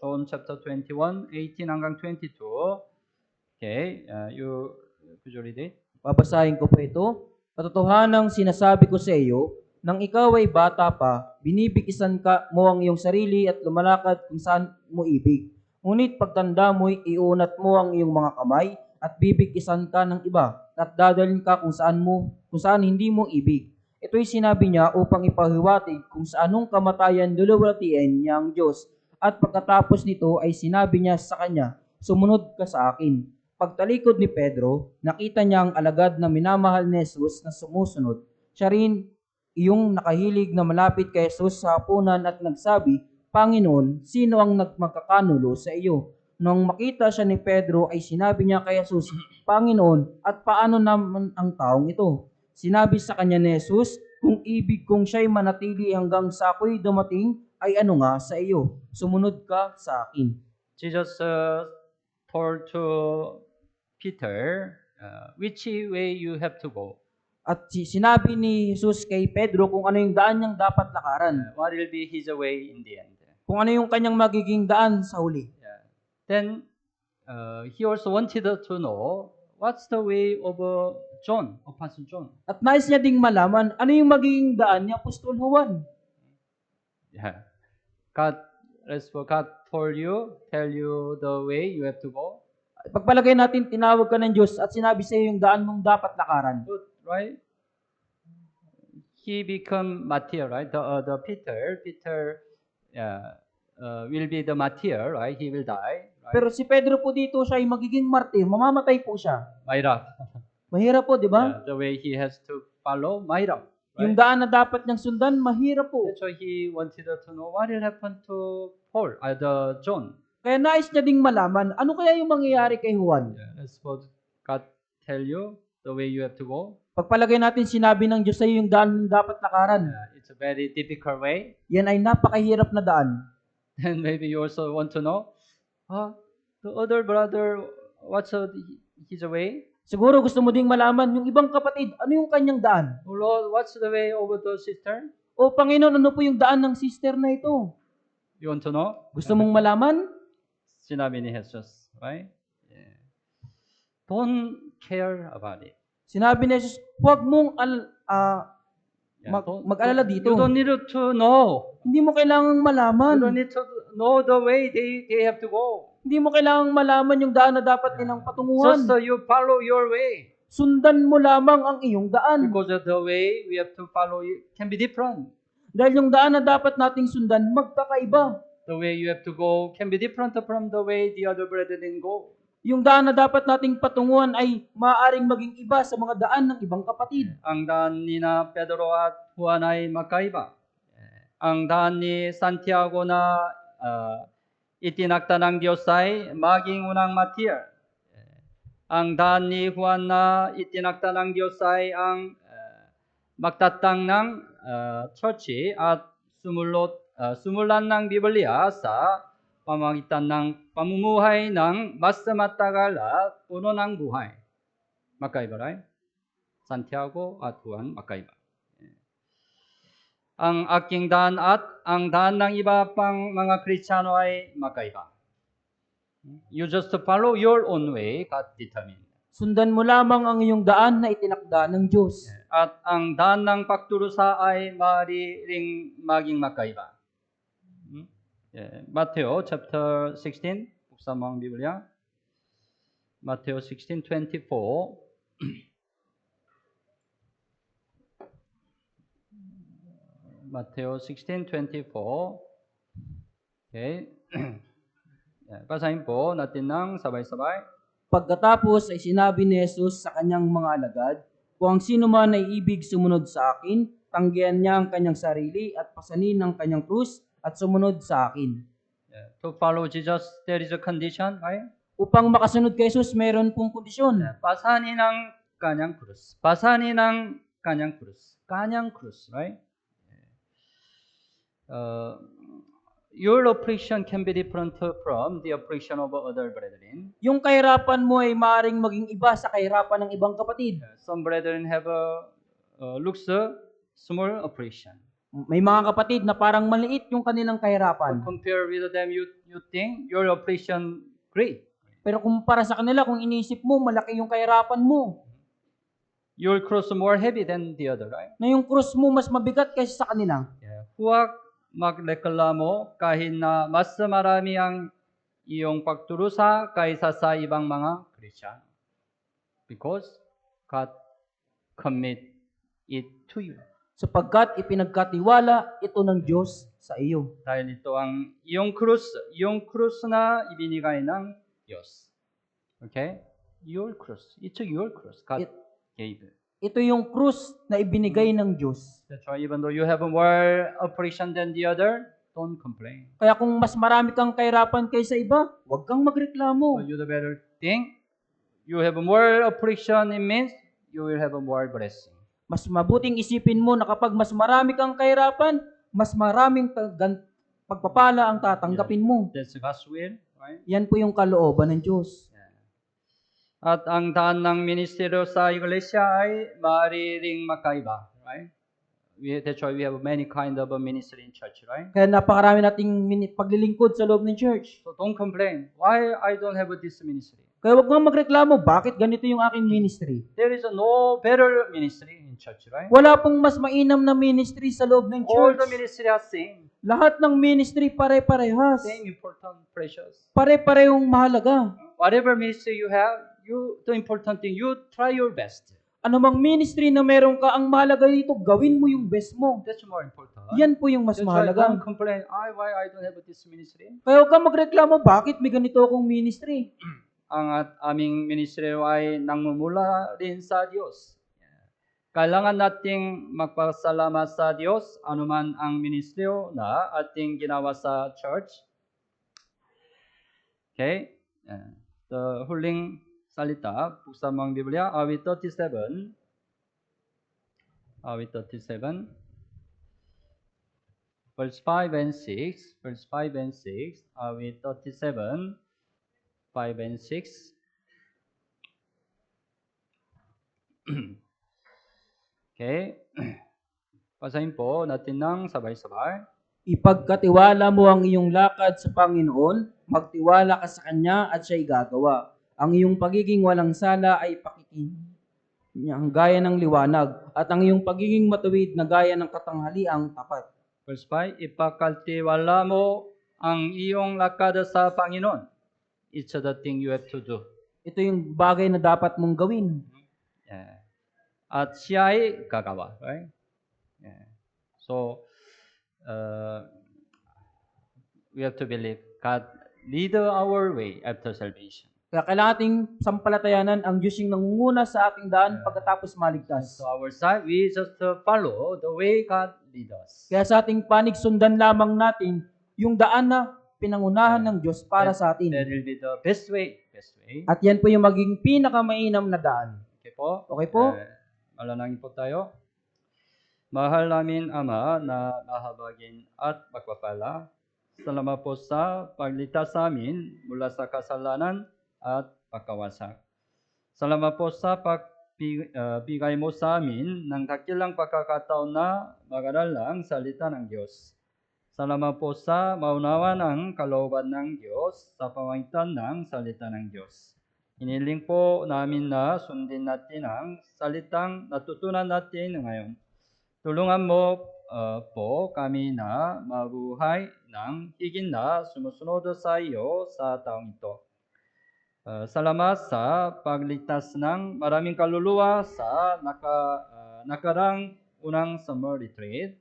John chapter 21, 18 hanggang 22. Okay, could you read it? Babasahin ko po ito. Katotohanang sinasabi ko sa iyo, nang ikaw ay bata pa, binibikisan ka mo ang iyong sarili at lumalakad kung saan mo ibig. Ngunit pagtanda mo'y iunat mo ang iyong mga kamay at bibikisan ka ng iba at dadalhin ka kung saan hindi mo ibig. Ito'y sinabi niya upang ipahiwatig kung sa anong kamatayan luluwalhatiin niya ang Diyos. At pagkatapos nito ay sinabi niya sa kanya, sumunod ka sa akin. Pagtalikod ni Pedro, nakita niya ang alagad na minamahal ni Jesus na sumusunod. Siya rin iyong nakahilig na malapit kay Jesus sa hapunan at nagsabi, Panginoon, sino ang magkakanulo sa iyo? Nung makita siya ni Pedro ay sinabi niya kay Jesus, Panginoon, at paano naman ang taong ito? Sinabi sa kanya ni Jesus, kung ibig kong siya'y manatili hanggang sa ako'y dumating, ay ano nga sa iyo? Sumunod ka sa akin. Jesus told to Peter, which way you have to go. At sinabi ni Jesus kay Pedro kung ano yung daan niyang dapat lakaran. What will be his way in the end. Kung ano yung kanyang magiging daan sa huli. Yeah. Then, he also wanted to know what's the way of John, Apostle John. At nais niya ding malaman ano yung magiging daan ni Apostol Juan. Yeah. God tell you the way you have to go. Pagpalagay natin, tinawag ka ng Diyos at sinabi sa iyo yung daan mong dapat lakaran. Good, right? He become martyr, right? The Peter will be the martyr, right? He will die. Right? Pero si Pedro po dito, siya ay magiging martir. Mamamatay po siya. Mahirap. Mahirap po, di ba? The way he has to follow, mahirap. Right? Yung daan na dapat niyang sundan, mahirap po. That's why he wanted to know what will happen to Paul, the John. Kaya nais niya ding malaman, ano kaya yung mangyayari kay Juan? Yeah, suppose God tell you the way you have to go. Pagpalagay natin, sinabi ng Diyos sa iyo yung daan na dapat lakaran. It's a very difficult way. Yan ay napakahirap na daan. Then maybe you also want to know, the other brother, what's his way? Siguro gusto mo ding malaman, yung ibang kapatid, ano yung kanyang daan? Oh Lord, what's the way over the sister? O Panginoon, ano po yung daan ng sister na ito? You want to know? Gusto mong malaman? Sinabi ni Jesus, right? Yeah. Don't care about it. Sinabi ni Jesus, huwag mong mag-alala dito. You don't need to know. Hindi mo kailangang malaman. You don't need to know the way they have to go. Hindi mo kailangang malaman yung daan na dapat nilang patunguhan. Just you follow your way. Sundan mo lamang ang iyong daan. Because of the way we have to follow it can be different. Dahil yung daan na dapat nating sundan, magkakaiba. The way you have to go can be different from the way the other brethren go. Yung daan na dapat nating patunguhan ay maaaring maging iba sa mga daan ng ibang kapatid. Ang daan ni na Pedro at Juan ay magkaiba. Ang daan ni Santiago na itinakda ng Diyos ay maging unang martir. Ang daan ni Juan na itinakda ng Diyos ay ang magtatang ng church at sumulan ng Biblia sa pamagitan ng pamumuhay ng mas matagal at puno ng buhay. Magkaiba, right? Santiago at Juan, magkaiba. Ang aking daan at ang daan ng iba pang mga Kristiyano ay magkaiba. You just follow your own way, God determined. Sundan mo lamang ang iyong daan na itinakda ng Diyos. At ang daan ng pagdurusa ay maaaring maging magkaiba. Matthew chapter 16, buksan mo ang Biblia. Matthew 16:24. Matthew 16:24. Okay. Basahin po natin ng sabay-sabay. Pagkatapos ay sinabi ni Jesus sa kanyang mga alagad, kung ang sino man ay ibig sumunod sa akin, tanggihan niya ang kanyang sarili at pasanin ang kanyang krus at sumunod sa akin. To follow Jesus, there is a condition, right? Upang makasunod kay Jesus, meron pong kondisyon. Pasanin ang kanyang krus. Pasanin ang kanyang krus. Kanyang krus, right? Your affliction can be different from the affliction of other brethren. Yung kahirapan mo ay maaaring maging iba sa kahirapan ng ibang kapatid. Some brethren have looks small affliction. May mga kapatid na parang maliit yung kanilang But kahirapan. compare with them, you think your affliction great. Pero kumpara sa kanila, kung inisip mo, malaki yung kahirapan mo. Your cross more heavy than the other, right? Na yung krus mo mas mabigat kaysa sa kanila. Huwag magreklamo kahit na mas marami ang iyong pagturusa kaysa sa ibang mga Christian. Because God commit it to you. Sapagkat ipinagkatiwala ito ng Diyos sa iyo. Dahil ito ang yung krus na ibinigay ng Diyos. Okay? Your cross. It's your cross. God gave it. Ito yung krus na ibinigay ng Diyos. That's why even though you have more affliction than the other, don't complain. Kaya kung mas marami kang kahirapan kaysa iba, huwag kang magreklamo. So you the better thing, you have more affliction, it means you will have more blessing. Mas mabuting isipin mo na kapag mas marami kang kahirapan, mas maraming pagpapala ang tatanggapin mo. That's God's will, right? Yan po yung kalooban ng Diyos. At ang daan ng ministeryo sa iglesia ay maaari ring magkaiba, right? That's why we have many kind of a ministry in church, right? Kaya napakarami nating paglilingkod sa loob ng church. So don't complain. Why I don't have this ministry? Kaya huwag kang magreklamo, bakit ganito yung aking ministry? There is no better ministry in church, right? Wala pong mas mainam na ministry sa loob ng All the church. ministry are same. Lahat ng ministry pare-parehas. Same important, precious. Pare-parehong mahalaga. Whatever ministry you have, the important thing, you try your best. Ano mang ministry na meron ka, ang mahalaga dito, gawin mo yung best mo. That's more important. Yan po yung mas That's why mahalaga. don't complain, why I don't have this ministry? Kaya huwag kang magreklamo, bakit may ganito akong ministry? Ang aming ministeryo ay nangmumula rin sa Diyos. Kailangan nating magpasalamat sa Diyos anuman ang ministeryo na ating ginawa sa church. Okay? The huling salita, buksan mo ang Biblia, awit 37. Awit 37. Verse 5 and 6. Verse 5 and 6. Awit 37. 5 and 6. Okay. Basahin po natin ng sabay-sabay. Ipagkatiwala mo ang iyong lakad sa Panginoon, magtiwala ka sa Kanya at siya'y gagawa. Ang iyong pagiging walang sala ay pakikin niya ang gaya ng liwanag, at ang iyong pagiging matuwid na gaya ng katanghaliang tapat. Verse 5, ipagkatiwala mo ang iyong lakad sa Panginoon. It's the thing you have to do. Ito yung bagay na dapat mong gawin. Yeah. At siya ay gagawa. Right? Yeah. So, we have to believe God lead our way after salvation. Kaya kailangan ating sampalatayanan ang Diyos yung nangunguna sa ating daan pagkatapos maligtas. So our side, we just follow the way God lead us. Kaya sa ating panig, sundan lamang natin yung daan na pinangunahan ng Diyos para sa atin. That will be the best way. Best way. At yan po yung maging pinakamainam na daan. Okay po? Okay po? Malanangin po tayo. Mahal namin Ama na mahabagin at magpapala. Salamat po sa pagligtas sa amin mula sa kasalanan at pagkawasak. Salamat po sa pagbigay mo sa amin ng dakilang pagkakataon na mag-aral ang salita ng Diyos. Salamat po sa maunawa ng kalooban ng Diyos sa pamamagitan ng salita ng Diyos. Hiniling po namin na sundin natin ang salitang natutunan natin ngayon. Tulungan mo po kami na mabuhay ng higit na sumusunod sa iyo sa taong ito. Salamat sa pagligtas ng maraming kaluluwa sa nakarang unang summer retreat.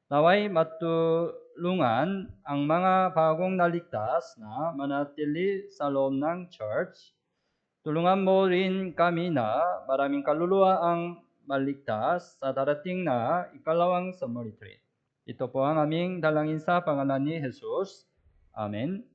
Naway matulungan ang mga bagong naligtas na manatili sa loob ng church. Tulungan mo rin kami na maraming kaluluwa ang maligtas sa darating na ikalawang summer retreat. Ito po ang aming dalangin sa pangalan ni Jesus. Amen.